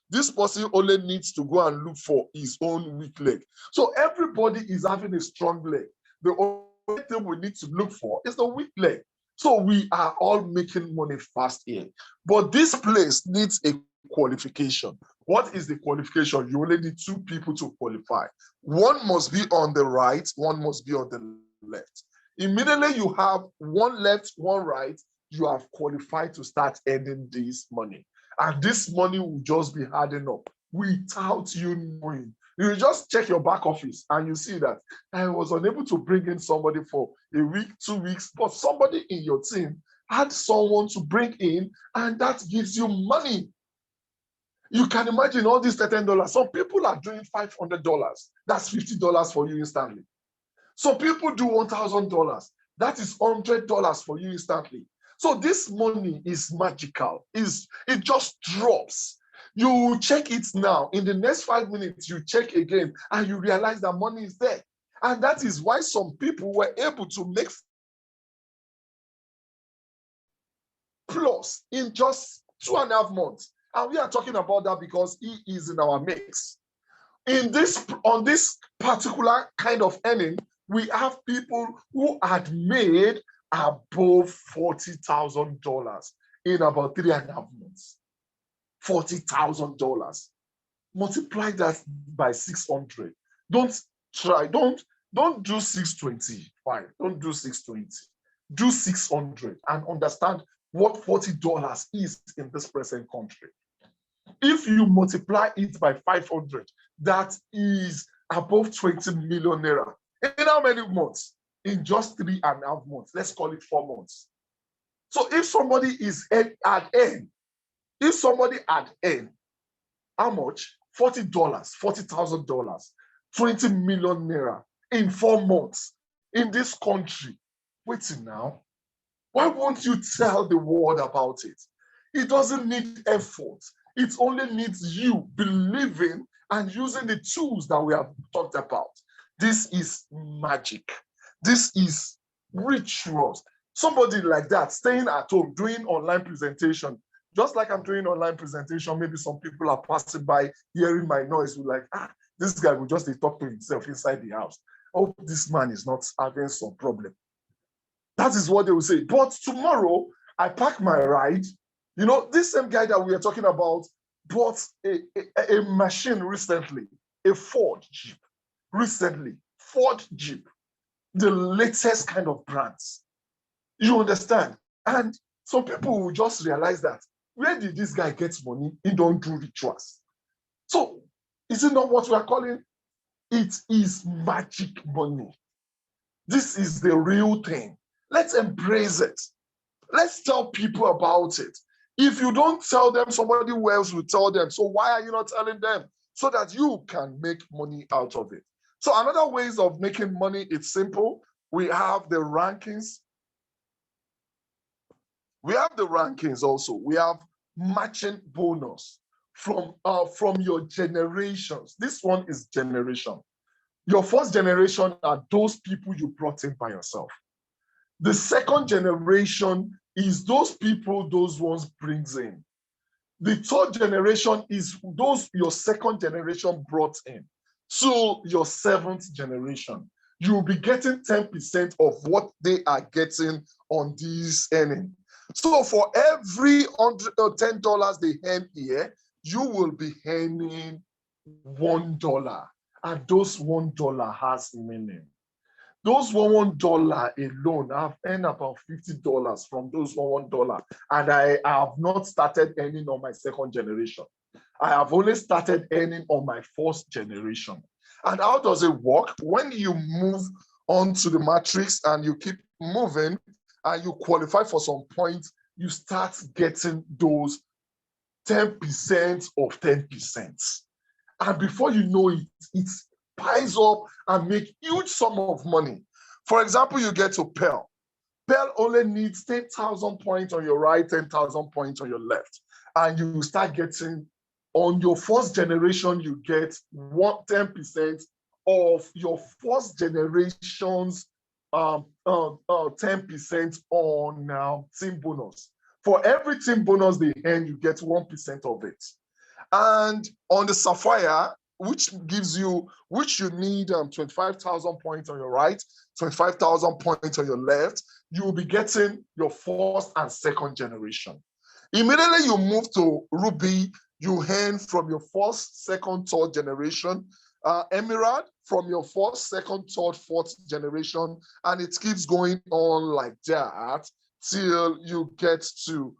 This person only needs to go and look for his own weak leg. So everybody is having a strong leg. The only thing we need to look for is the weak leg. So we are all making money fast here. But this place needs a qualification. What is the qualification? You only need 2 people to qualify. One must be on the right, one must be on the left. Immediately you have one left, one right, you have qualified to start earning this money. And this money will just be adding up without you knowing. You just check your back office and you see that I was unable to bring in somebody for a week, 2 weeks, but somebody in your team had someone to bring in, and that gives you money. You can imagine all these $10. Some people are doing $500. That's $50 for you instantly. Some people do $1,000. That is $100 for you instantly. So this money is magical. It just drops. You check it now. In the next 5 minutes, you check again, and you realize that money is there. And that is why some people were able to make plus in just 2.5 months. And we are talking about that because he is in our mix. on this particular kind of earning, we have people who had made above $40,000 in about 3.5 months. $40,000. Multiply that by 600. Don't do 625. Don't do 620. Do 600 and understand what $40 is in this present country. If you multiply it by 500, that is above 20 million naira. In how many months? In just 3.5 months. Let's call it 4 months. So if somebody is at end, how much? $40, $40,000, 20 million naira in 4 months in this country. Wait now. Why won't you tell the world about it? It doesn't need effort. It only needs you believing and using the tools that we have talked about. This is magic. This is rituals. Somebody like that staying at home doing online presentation, just like I'm doing online presentation, maybe some people are passing by hearing my noise, will like, this guy will just talk to himself inside the house. Oh, this man is not having some problem. That is what they will say. But tomorrow, I pack my ride. You know, this same guy that we are talking about bought a machine recently, a Ford Jeep. Recently, Ford Jeep, the latest kind of brands. You understand? And some people will just realize that, where did this guy get money? He don't do rituals. So, is it not what we are calling? It is magic money. This is the real thing. Let's embrace it. Let's tell people about it. If you don't tell them, somebody else will tell them. So why are you not telling them? So that you can make money out of it. So another ways of making money, it's simple. We have the rankings. We have the rankings also. We have matching bonus from your generations. This one is generation. Your first generation are those people you brought in by yourself. The second generation is those people those ones brings in. The third generation is those your second generation brought in. So your seventh generation, you'll be getting 10% of what they are getting on this earning. So for every $10 they earn here, you will be earning $1. And those $1 has meaning. Those $1 alone, I've earned about $50 from those $1. And I have not started earning on my second generation. I have only started earning on my first generation. And how does it work? When you move on to the matrix and you keep moving and you qualify for some points, you start getting those 10% of 10%. And before you know it, it piles up and make huge sum of money. For example, you get to Pearl. Pearl only needs 10,000 points on your right, 10,000 points on your left. And you start getting, on your first generation, you get 10% of your first generation's 10% on team bonus. For every team bonus they earn, you get 1% of it. And on the Sapphire, which you need 25,000 points on your right, 25,000 points on your left, you will be getting your first and second generation. Immediately you move to Ruby, you earn from your first, second, third generation. Emerald from your first, second, third, fourth generation, and it keeps going on like that till you get to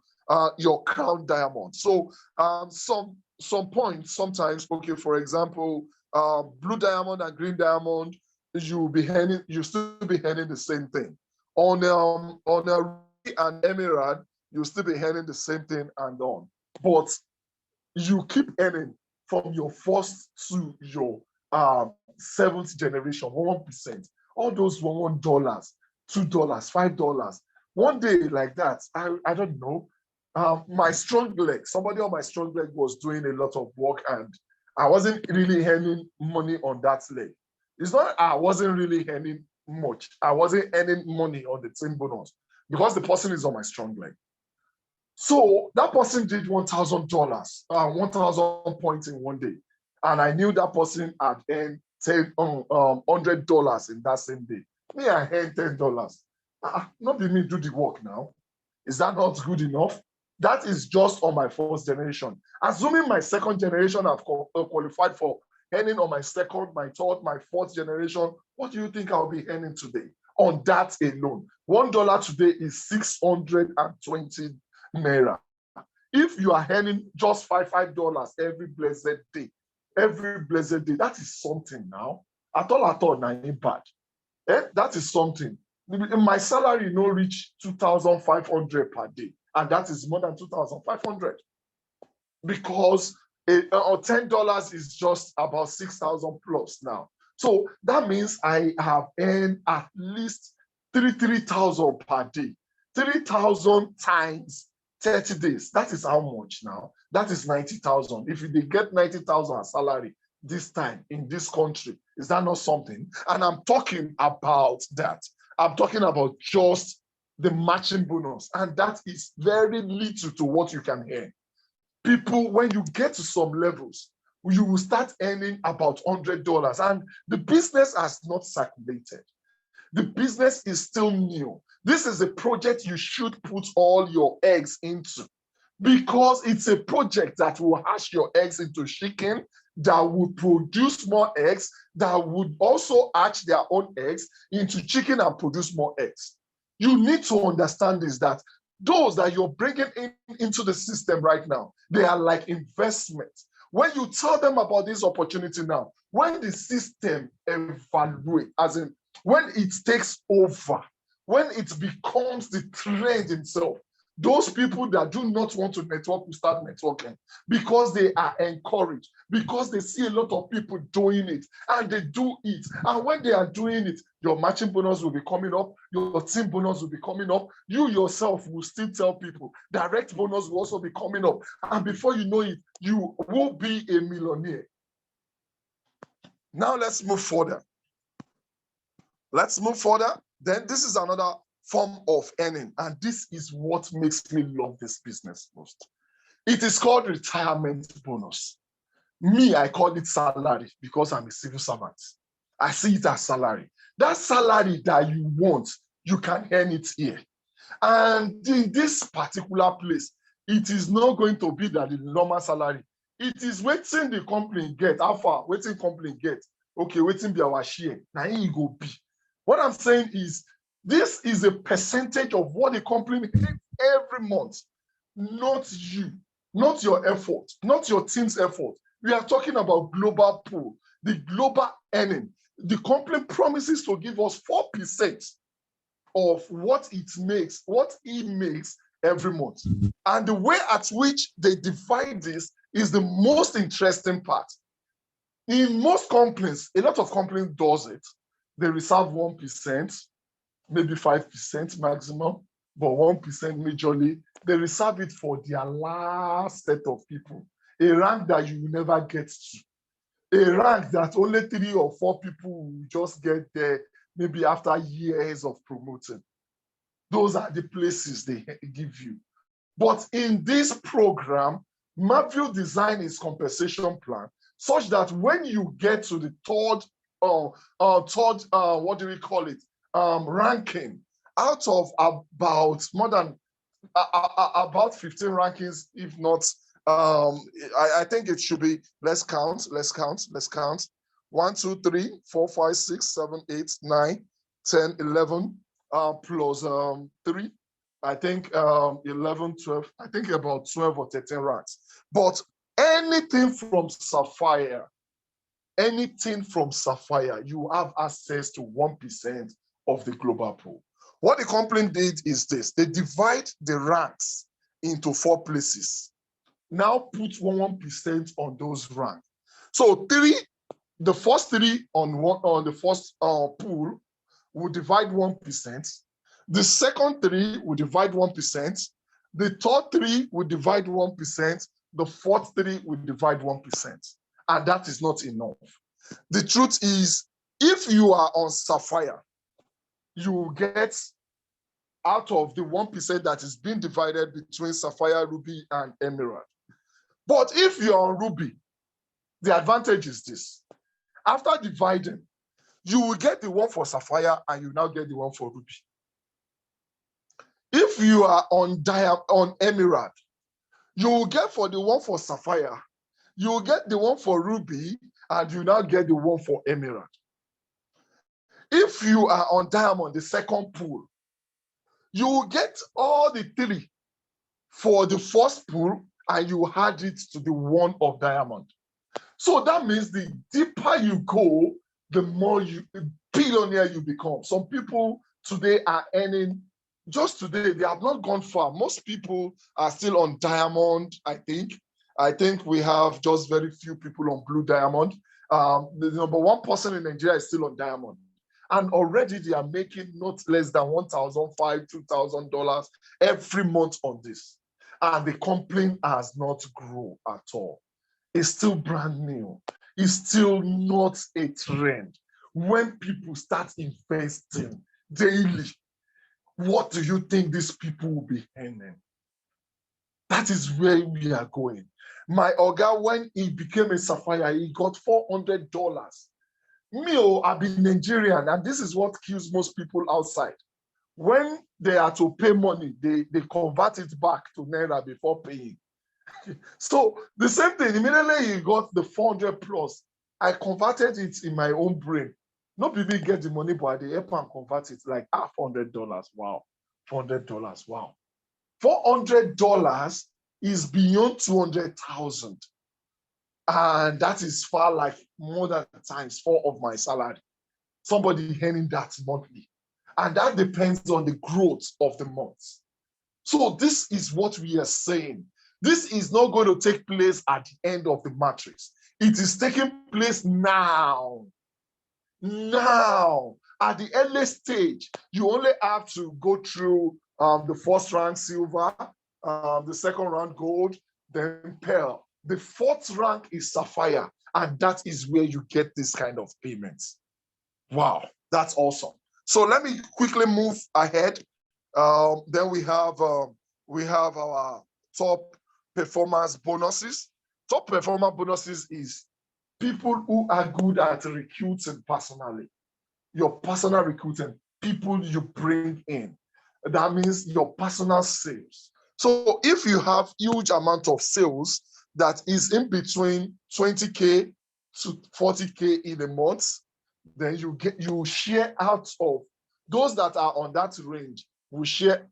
your crown diamond. So some points sometimes, okay, for example, blue diamond and green diamond, you still be earning the same thing. On a ruby and emerald, you'll still be earning the same thing and on. But you keep earning from your first to your seventh generation, 1%. All those $1, $2, $5. One day like that, I don't know, my strong leg, somebody on my strong leg was doing a lot of work and I wasn't really earning money on that leg. It's not I wasn't really earning much. I wasn't earning money on the team bonus because the person is on my strong leg. So that person did $1,000, 1,000 points in one day. and I knew that person had earned $100 in that same day. Me, I earned $10. Not be me do the work now. Is that not good enough? That is just on my first generation. Assuming my second generation have qualified for earning on my second, my third, my fourth generation, what do you think I'll be earning today? On that alone, $1 today is 620 naira. If you are earning just $5 every blessed day, that is something now. At all, now ain't bad. That is something. My salary no reach 2,500 per day, and that is more than 2,500 because $10 is just about 6,000 plus now. So that means I have earned at least 3,000 per day. 3,000 times 30 days. That is how much now? That is 90,000. If they get 90,000 salary this time in this country, is that not something? And I'm talking about that. I'm talking about just the matching bonus. And that is very little to what you can earn. People, when you get to some levels, you will start earning about $100. And the business has not circulated. The business is still new. This is a project you should put all your eggs into because it's a project that will hatch your eggs into chicken, that will produce more eggs, that would also hatch their own eggs into chicken and produce more eggs. You need to understand this, that those that you're bringing into the system right now, they are like investments. When you tell them about this opportunity now, when the system evaluates, as in when it takes over, when it becomes the trend itself, those people that do not want to network will start networking because they are encouraged, because they see a lot of people doing it and they do it. And when they are doing it, your matching bonus will be coming up, your team bonus will be coming up. You yourself will still tell people, direct bonus will also be coming up. And before you know it, you will be a millionaire. Now let's move further. Then this is another form of earning. And this is what makes me love this business most. It is called retirement bonus. Me, I call it salary because I'm a civil servant. I see it as salary. That salary that you want, you can earn it here. And in this particular place, it is not going to be that the normal salary. It is waiting the company get. How far? Waiting company get. Okay, waiting be our share. Now it go be. What I'm saying is, this is a percentage of what the company gets every month, not you, not your effort, not your team's effort. We are talking about global pool, the global earning. The company promises to give us 4% of what it makes every month. And the way at which they divide this is the most interesting part. In most companies, a lot of companies does it. They reserve 1%, maybe 5% maximum, but 1% majorly. They reserve it for their last set of people, a rank that you will never get to, a rank that only 3 or 4 people will just get there, maybe after years of promoting. Those are the places they give you. But in this program, Marville designed its compensation plan such that when you get to the third, what do we call it, ranking, out of about more than about 15 rankings, if not, I think it should be, let's count. 1, 2, 3, 4, 5, 6, 7, 8, 9, 10, 11, plus 3. I think 11, 12, I think about 12 or 13 ranks. But anything from Sapphire, you have access to 1% of the global pool. What the company did is this: they divide the ranks into 4 places. Now put 1% on those ranks. So the first 3 on the first pool will divide 1%. The second 3 will divide 1%. The third 3 will divide 1%. The fourth 3 will divide 1%. And that is not enough. The truth is, if you are on Sapphire, you will get out of the 1% that is being divided between Sapphire, Ruby, and Emerald. But if you're on Ruby, The advantage is this. After dividing, you will get the one for sapphire and you now get the one for ruby. If you are on emerald, you will get for the one for sapphire, you will get the one for ruby, and you now get the one for emerald. If you are on diamond, the second pool, you will get all the three for the first pool, and you add it to the one of diamond. So that means the deeper you go, the more billionaire you become. Some people today are earning, just today, they have not gone far. Most people are still on diamond, I think. I think we have just very few people on blue diamond. The number one person in Nigeria is still on diamond. And already they are making not less than $1,500, $2,000 every month on this. And the company has not grown at all. It's still brand new. It's still not a trend. When people start investing daily, what do you think these people will be earning? That is where we are going. My Oga, when he became a sapphire, he got $400. Me, I've been Nigerian, and this is what kills most people outside. When they are to pay money, they convert it back to Naira before paying. So the same thing, immediately he got the 400 plus, I converted it in my own brain. No people get the money, but I help and convert it like $400. Wow, $400. Wow, $400 is beyond 200,000, and that is far like more than times 4 of my salary. Somebody earning that monthly, and that depends on the growth of the month. So this is what we are saying. This is not going to take place at the end of the matrix. It is taking place now. Now, at the early stage, you only have to go through the first rank silver, the second rank gold, then pearl. The fourth rank is sapphire, and that is where you get this kind of payments. Wow, that's awesome. So let me quickly move ahead. Then we have our top performance bonuses. Top performance bonuses is people who are good at recruiting personally. Your personal recruiting, people you bring in. That means your personal sales. So if you have huge amount of sales that is in between 20K to 40K in a month, then you share out of those that are on that range will share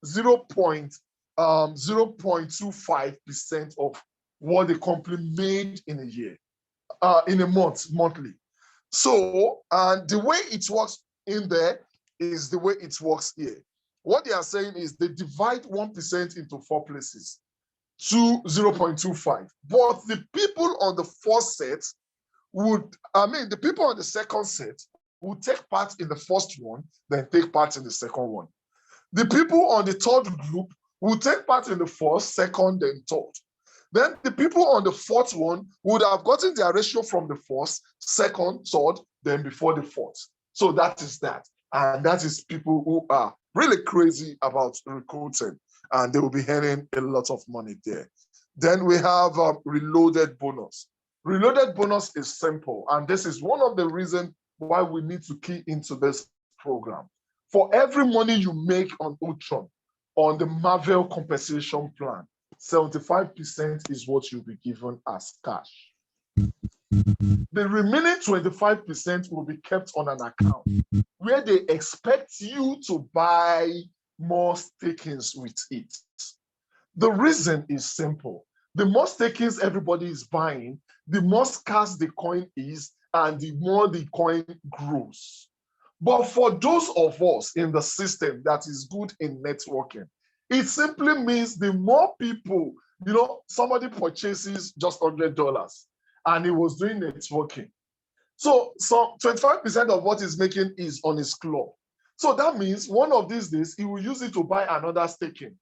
0.25% of what the company made in a year, in a month, monthly. So, and the way it works in there is the way it works here. What they are saying is they divide 1% into 4 places to 0.25. But the people on the first set the people on the second set would take part in the first one, then take part in the second one. The people on the third group will take part in the first, second, then third. Then the people on the fourth one would have gotten their ratio from the first, second, third, then before the fourth. So that is that. And that is people who are really crazy about recruiting, and they will be earning a lot of money there. Then we have reloaded bonus. Reloaded bonus is simple, and this is one of the reasons why we need to key into this program. For every money you make on ULTRON, on the Marvel compensation plan, 75% is what you'll be given as cash. The remaining 25% will be kept on an account where they expect you to buy more stakings with it. The reason is simple. The more stakings everybody is buying, the more scarce the coin is, and the more the coin grows. But for those of us in the system that is good in networking, it simply means the more people, somebody purchases just $100 and he was doing networking. So 25% of what he's making is on his club. So that means one of these days, he will use it to buy another staking.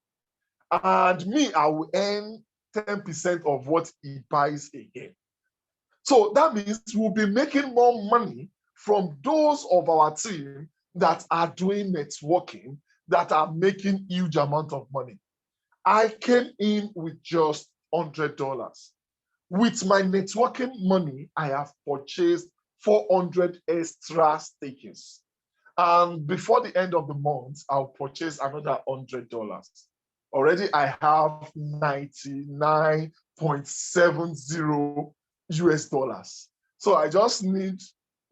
And me, I will earn 10% of what he buys again. So that means we'll be making more money from those of our team that are doing networking, that are making huge amount of money. I came in with just $100. With my networking money, I have purchased 400 extra stakings. And before the end of the month, I'll purchase another $100. Already, I have 99.70 US dollars. So I just need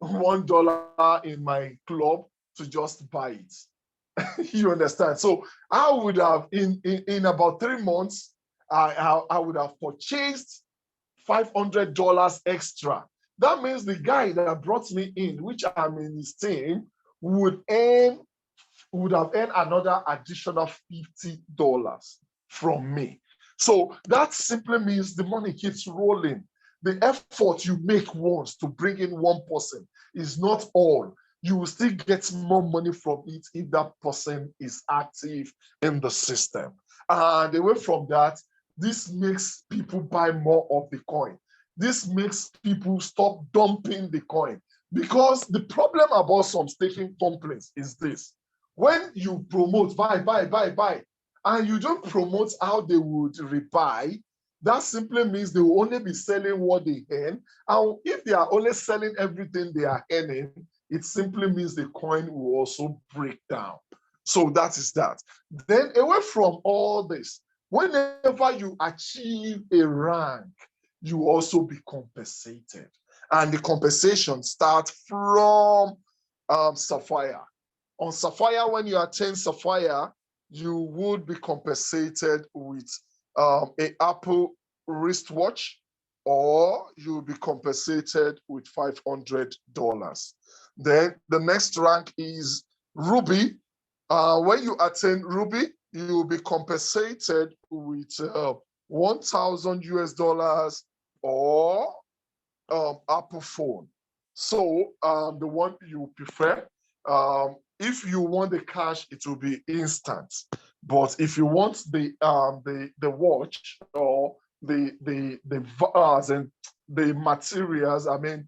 $1 in my club to just buy it. You understand? So I would have, in about 3 months, I would have purchased $500 extra. That means the guy that brought me in, which I'm in his team, would have earned another additional $50 from me. So that simply means the money keeps rolling. The effort you make once to bring in one person is not all. You will still get more money from it if that person is active in the system. And away from that, this makes people buy more of the coin. This makes people stop dumping the coin. Because the problem about some staking companies is this: when you promote buy, and you don't promote how they would rebuy, that simply means they will only be selling what they earn. And if they are only selling everything they are earning, it simply means the coin will also break down. So that is that. Then away from all this, whenever you achieve a rank, you also be compensated. And the compensation starts from Sapphire. On Sapphire, when you attain Sapphire, you would be compensated with an Apple wristwatch, or you'll be compensated with $500. Then the next rank is Ruby. When you attain Ruby, you'll be compensated with 1,000 US dollars or Apple phone. So the one you prefer, if you want the cash, it will be instant. But if you want the watch or the vase and the materials, I mean,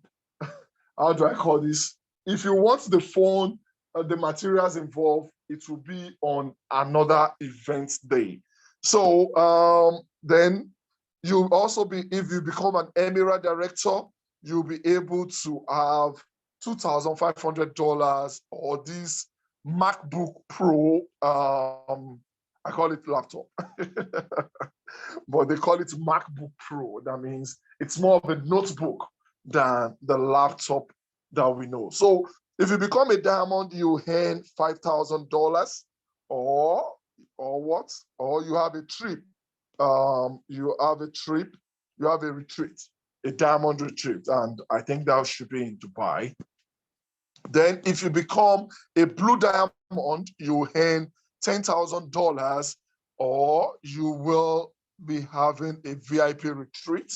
how do I call this? If you want the phone, the materials involved, it will be on another event day. So then you'll also be, if you become an Emirate director, you'll be able to have $2,500 or this MacBook Pro. I call it laptop, but they call it MacBook Pro. That means it's more of a notebook than the laptop that we know. So if you become a diamond, you earn $5,000 or what? Or you have a trip. You have a retreat, a diamond retreat, and I think that should be in Dubai. Then if you become a blue diamond, you earn $10,000, or you will be having a VIP retreat.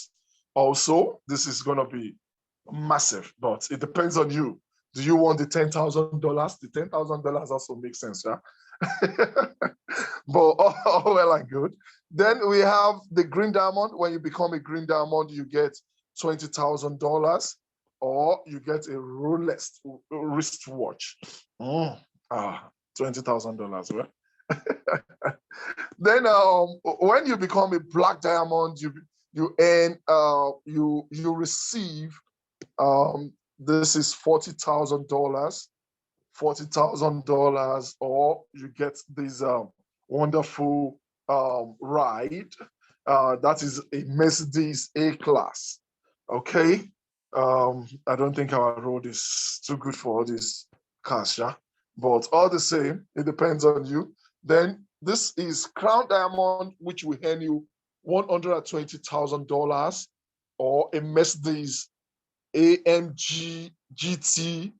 Also, this is going to be massive, but it depends on you. Do you want the $10,000? The $10,000 also makes sense, yeah? But all well and good. Then we have the green diamond. When you become a green diamond, you get $20,000, or you get a Rolex wristwatch. $20,000, right? Then when you become a black diamond, you earn you receive this is $40,000, or you get this wonderful ride. That is a Mercedes A-Class. Okay. I don't think our road is too good for all these cars, yeah? But all the same, it depends on you. Then this is Crown Diamond, which will earn you $120,000, or a Mercedes AMG GT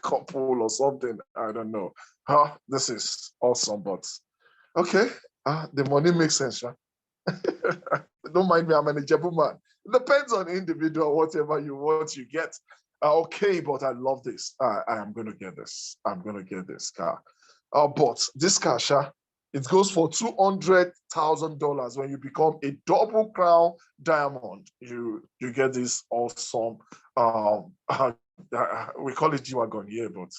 couple or something. I don't know. This is awesome, but okay. The money makes sense, yeah? Don't mind me, I'm an eligible man. It depends on the individual, whatever you want, you get. Okay, but I love this. I am going to get this. I'm going to get this car. But this car, it goes for $200,000. When you become a double crown diamond, you get this awesome, we call it G-Wagon here, but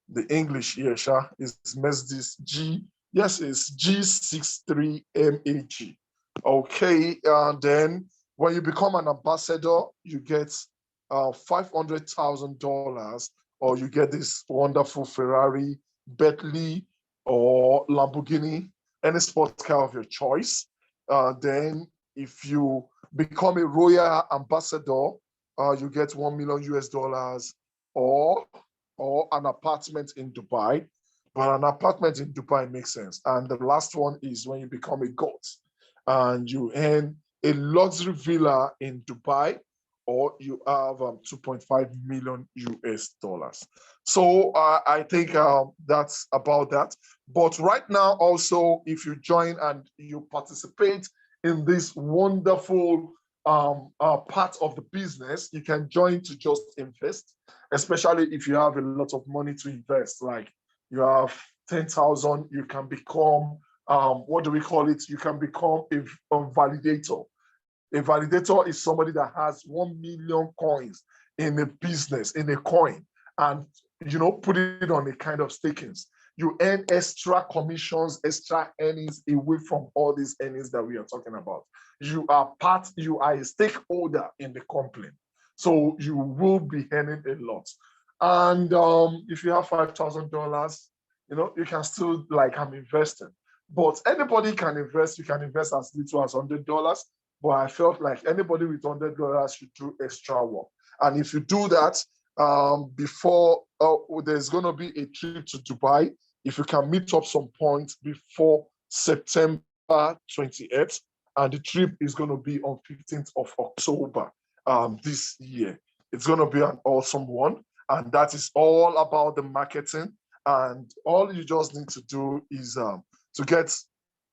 the English here, is Mercedes it's G63 MAG. Okay, then When you become an ambassador, you get $500,000, or you get this wonderful Ferrari, Bentley, or Lamborghini, any sports car of your choice. Then if you become a royal ambassador, you get 1 million US dollars, or an apartment in Dubai. But an apartment in Dubai makes sense. And the last one is when you become a god and you earn a luxury villa in Dubai, or you have 2.5 million US dollars. So I think that's about that. But right now, also, if you join and you participate in this wonderful part of the business, you can join to just invest, especially if you have a lot of money to invest. Like you have 10,000, you can become, what do we call it? You can become a validator. A validator is somebody that has 1 million coins in a business, in a coin, and put it on a kind of stakings. You earn extra commissions, extra earnings away from all these earnings that we are talking about. You are a stakeholder in the company. So you will be earning a lot. And if you have $5,000, you can still I'm investing. But anybody can invest. You can invest as little as $100. But I felt like anybody with $100 should do extra work. And if you do that, before there's going to be a trip to Dubai, if you can meet up some point before September 28th, and the trip is going to be on 15th of October this year. It's going to be an awesome one. And that is all about the marketing. And all you just need to do is to get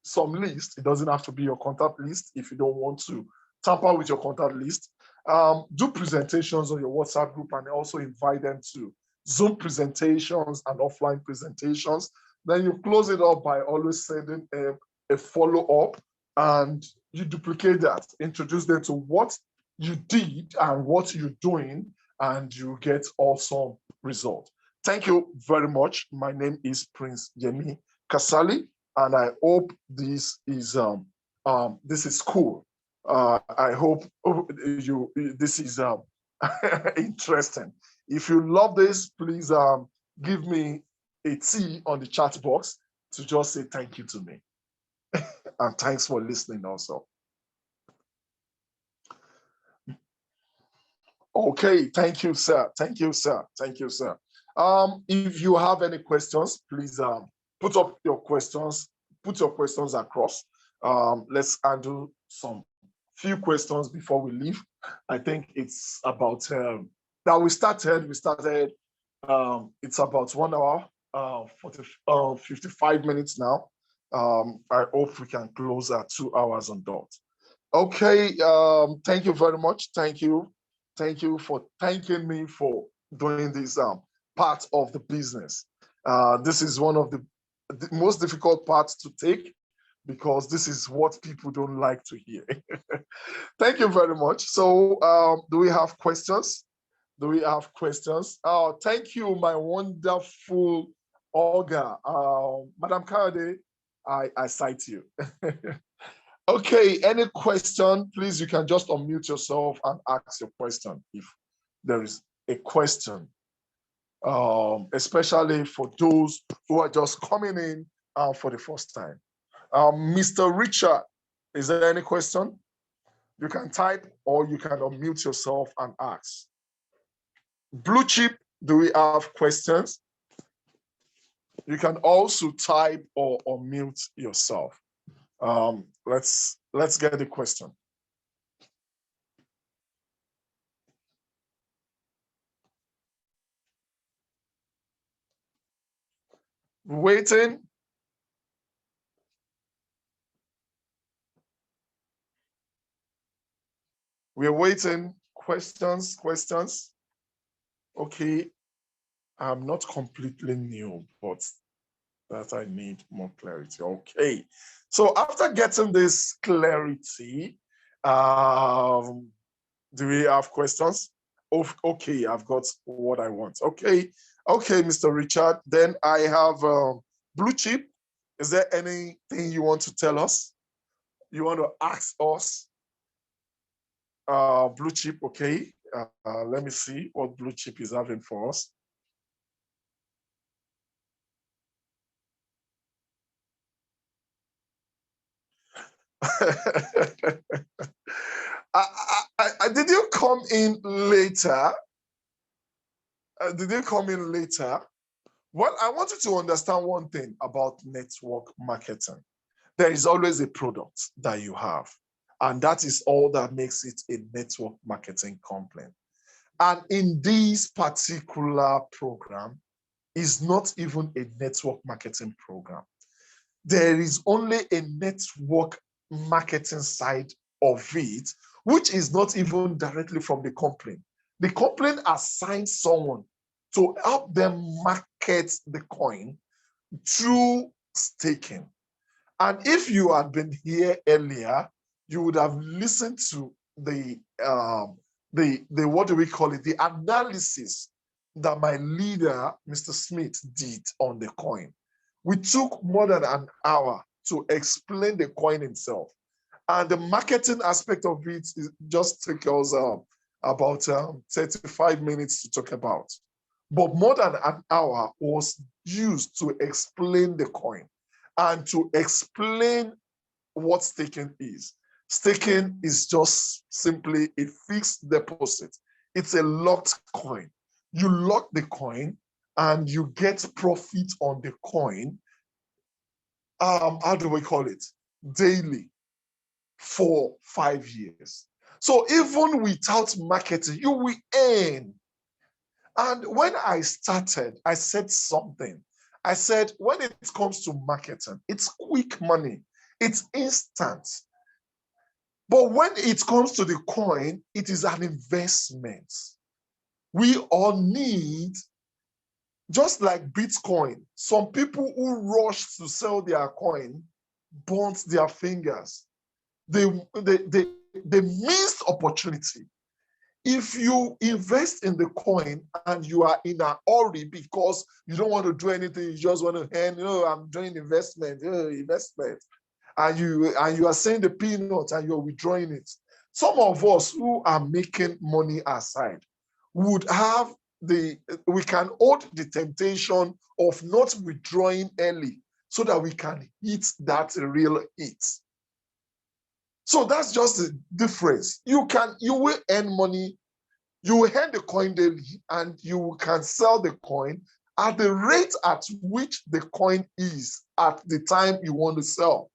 some list. It doesn't have to be your contact list if you don't want to tamper with your contact list. Do presentations on your WhatsApp group and also invite them to Zoom presentations and offline presentations. Then you close it up by always sending a follow-up, and you duplicate that. Introduce them to what you did and what you're doing, and you get awesome results. Thank you very much. My name is Prince Yemi Kasali, and I hope this is cool. I hope this is interesting. If you love this, please give me a T on the chat box to just say thank you to me. And thanks for listening also. Okay, thank you, sir. Thank you, sir. Thank you, sir. If you have any questions, please put your questions across. Let's handle some few questions before we leave. I think it's about that we started. It's about 1 hour, 55 minutes now. I hope we can close at 2 hours on dot. Okay, thank you very much. Thank you for thanking me for doing this part of the business. This is one of the most difficult parts to take, because this is what people don't like to hear. Thank you very much. So do we have questions? Oh, thank you, my wonderful Olga. Madam Kade, I cite you. Okay, any question, please, you can just unmute yourself and ask your question if there is a question, especially for those who are just coming in for the first time. Mr. Richard, is there any question? You can type or you can unmute yourself and ask. Blue Chip, do we have questions? You can also type or unmute yourself. Let's get the question. Waiting. We're waiting. Questions. Okay. I'm not completely new, but that I need more clarity. Okay. So after getting this clarity, do we have questions? Okay, I've got what I want. Okay, Mr. Richard. Then I have Blue Chip. Is there anything you want to tell us? You want to ask us? Blue chip, okay. Let me see what blue chip is having for us. Did you come in later? Did you come in later? Well, I want you to understand one thing about network marketing. There is always a product that you have, and that is all that makes it a network marketing company. And in this particular program, is not even a network marketing program. There is only a network marketing side of it, which is not even directly from the company. The company assigns someone to help them market the coin through staking. And if you had been here earlier, you would have listened to the what do we call it? The analysis that my leader, Mr. Smith, did on the coin. We took more than an hour to explain the coin itself. And the marketing aspect of it just took us about 35 minutes to talk about. But more than an hour was used to explain the coin and to explain what staking is. Staking is just simply a fixed deposit. It's a locked coin. You lock the coin and you get profit on the coin. How do we call it? Daily for 5 years. So even without marketing, you will earn. And when I started, I said something. I said, when it comes to marketing, it's quick money, it's instant. But when it comes to the coin, it is an investment. We all need, just like Bitcoin, some people who rush to sell their coin burnt their fingers. They missed opportunity. If you invest in the coin and you are in a hurry because you don't want to do anything, you just want to earn, I'm doing investment, and you are saying the peanuts and you're withdrawing it. Some of us who are making money aside would have we can hold the temptation of not withdrawing early so that we can hit that real hit. So that's just the difference. You will earn money, you will earn the coin daily, and you can sell the coin at the rate at which the coin is at the time you want to sell.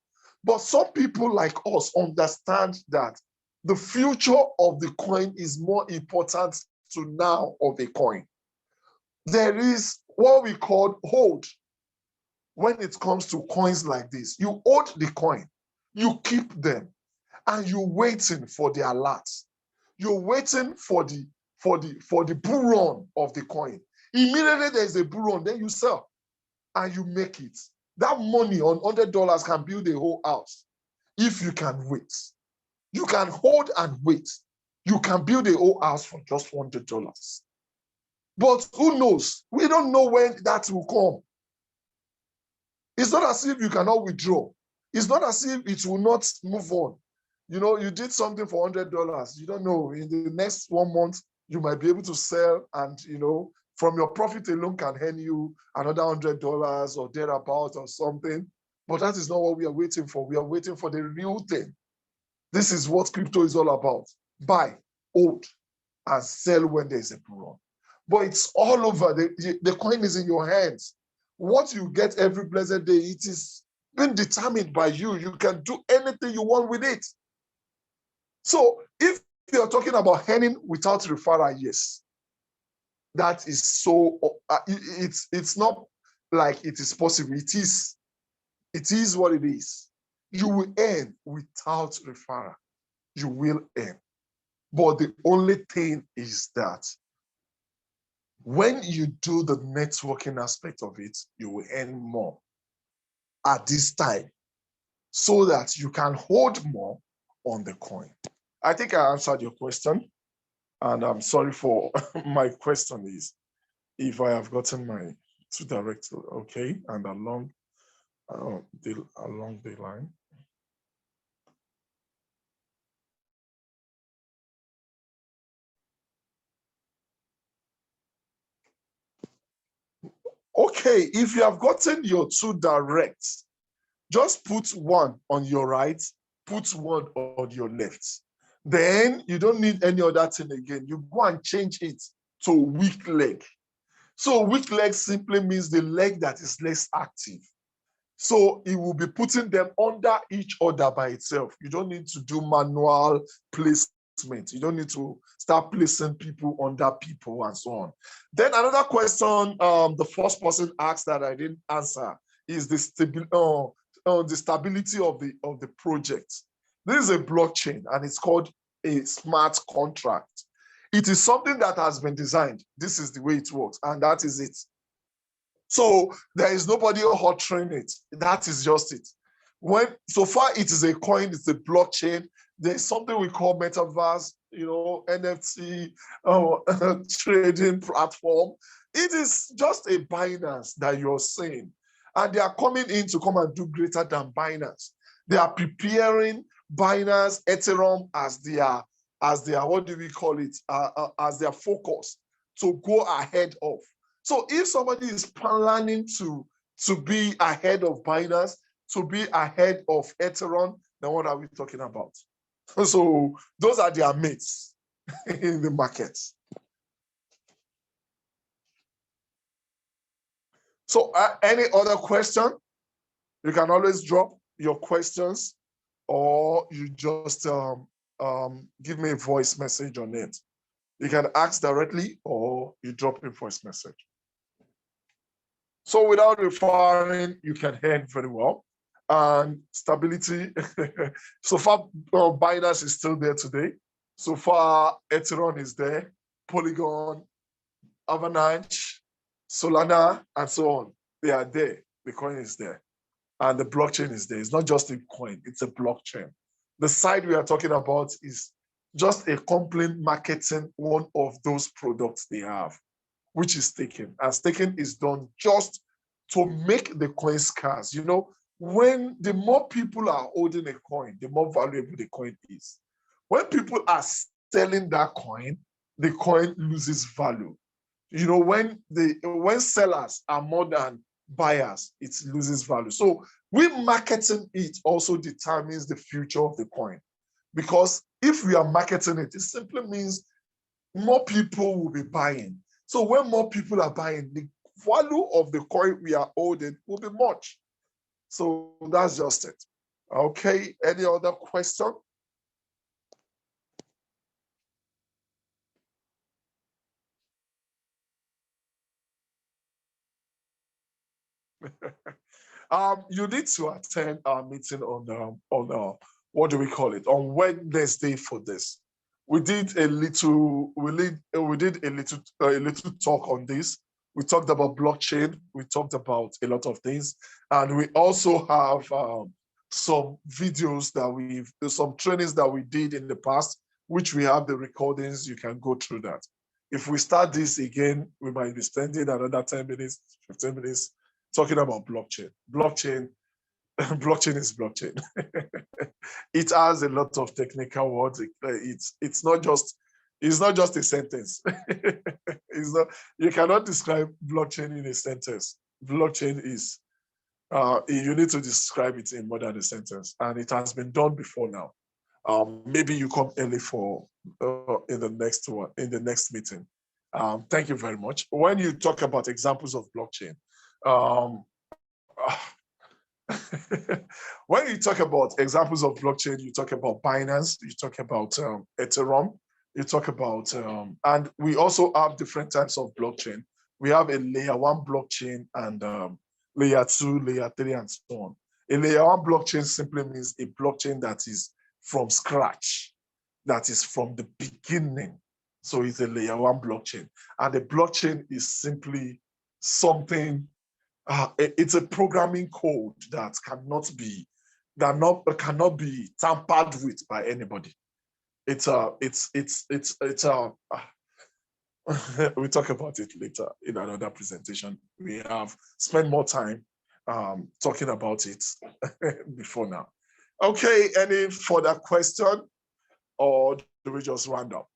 But some people like us understand that the future of the coin is more important to now of a coin. There is what we call hold. When it comes to coins like this, you hold the coin, you keep them, and you're waiting for the alert. You're waiting for the bull run of the coin. Immediately there's a bull run, then you sell and you make it. That money on $100 can build a whole house if you can wait. You can hold and wait. You can build a whole house for just $100. But who knows? We don't know when that will come. It's not as if you cannot withdraw. It's not as if it will not move on. You did something for $100. You don't know. In the next 1 month, you might be able to sell, and from your profit alone can earn you another $100 or thereabout or something. But that is not what we are waiting for. We are waiting for the real thing. This is what crypto is all about. Buy, hold, and sell when there's a bull run. But it's all over. The coin is in your hands. What you get every blessed day, it is been determined by you. You can do anything you want with it. So if you're talking about earning without referral, yes, that is so, it's not like it is possible. It is what it is. You will earn without referral. You will earn. But the only thing is that when you do the networking aspect of it, you will earn more at this time so that you can hold more on the coin. I think I answered your question, and I'm sorry for my question is if I have gotten my two direct, okay, and along the line. Okay, if you have gotten your two direct, just put one on your right, put one on your left. Then you don't need any other thing again. You go and change it to weak leg. So weak leg simply means the leg that is less active. So it will be putting them under each other by itself. You don't need to do manual placement. You don't need to start placing people under people and so on. Then another question the first person asked that I didn't answer is the stability of the project. This is a blockchain and it's called a smart contract. It is something that has been designed. This is the way it works, and that is it. So there is nobody altering it. That is just it. When so far it is a coin, it's a blockchain. There's something we call metaverse, NFT trading platform. It is just a Binance that you're saying. And they are coming in to come and do greater than Binance. They are preparing Binance, Ethereum as their what do we call it, as their focus to go ahead of. So if somebody is planning to be ahead of Binance, to be ahead of Ethereum, then what are we talking about? So those are their mates in the market. So any other question? You can always drop your questions, or you just give me a voice message on it. You can ask directly, or you drop a voice message. So without referring, you can hear it very well. And stability, so far Binance is still there today. So far Ethereum is there, Polygon, Avalanche, Solana, and so on. They are there. The coin is there. And the blockchain is there. It's not just a coin, it's a blockchain. The side we are talking about is just a complete marketing one of those products they have, which is staking. And staking is done just to make the coin scarce. When the more people are holding a coin, the more valuable the coin is. When people are selling that coin, the coin loses value. When sellers are more than buyers, it loses value. So we marketing it also determines the future of the coin. Because if we are marketing it, it simply means more people will be buying. So when more people are buying, the value of the coin we are holding will be much. So that's just it. Okay, any other question? You need to attend our meeting on what do we call it, on Wednesday for this. We did a little talk on this. We talked about blockchain. We talked about a lot of things, and we also have some videos some trainings that we did in the past, which we have the recordings. You can go through that. If we start this again, we might be spending another 10 minutes, 15 minutes talking about blockchain. Blockchain is blockchain. It has a lot of technical words. It's not just a sentence. You cannot describe blockchain in a sentence. Blockchain is you need to describe it in more than a sentence, and it has been done before now. Maybe you come early for in the next meeting. Thank you very much. When you talk about examples of blockchain, when you talk about examples of blockchain, you talk about Binance, you talk about Ethereum, you talk about, and we also have different types of blockchain. We have a layer 1 blockchain and layer 2, layer 3, and so on. A layer 1 blockchain simply means a blockchain that is from scratch, that is from the beginning. So it's a layer 1 blockchain. And the blockchain is simply something, it's a programming code that cannot be tampered with by anybody. We talk about it later in another presentation. We have spent more time talking about it before now. Okay, any further question, or do we just round up?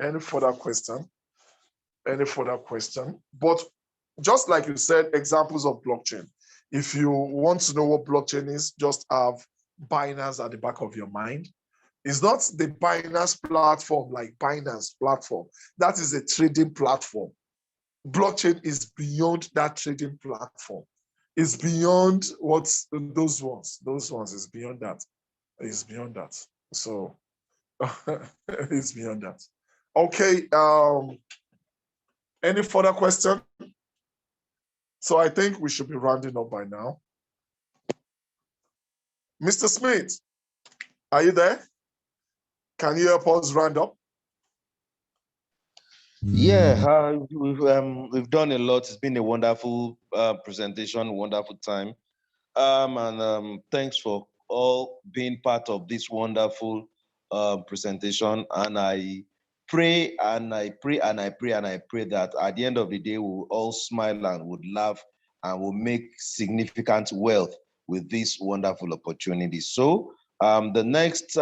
Any further question? But just like you said, examples of blockchain. If you want to know what blockchain is, just have Binance at the back of your mind. It's not the Binance platform like Binance platform. That is a trading platform. Blockchain is beyond that trading platform. It's beyond what's those ones. Those ones is beyond that. It's beyond that. So it's beyond that. Okay. Any further question? So I think we should be rounding up by now. Mr. Smith, are you there? Can you help us round up? Yeah, we've done a lot. It's been a wonderful presentation, wonderful time. And thanks for all being part of this wonderful presentation. And I pray and I pray and I pray and I pray that at the end of the day, we'll all smile and would laugh and will make significant wealth with this wonderful opportunity. So the next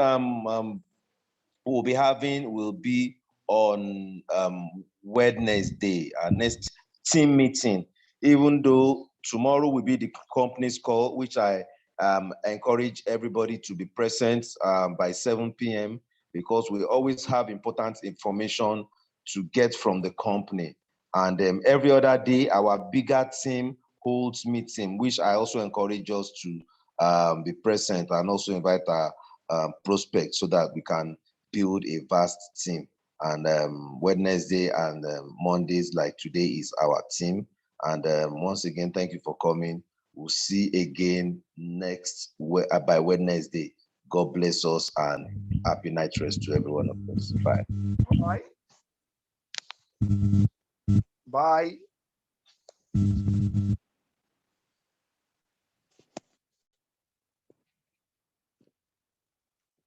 we'll be having will be on Wednesday, our next team meeting, even though tomorrow will be the company's call, which I encourage everybody to be present by 7 p.m. because we always have important information to get from the company. And every other day, our bigger team holds meeting, which I also encourage us to be present and also invite our prospects so that we can build a vast team. And Wednesday and Mondays like today is our team. And once again, thank you for coming. We'll see again next by Wednesday. God bless us and happy night rest to every one of us. Bye. Bye. Bye.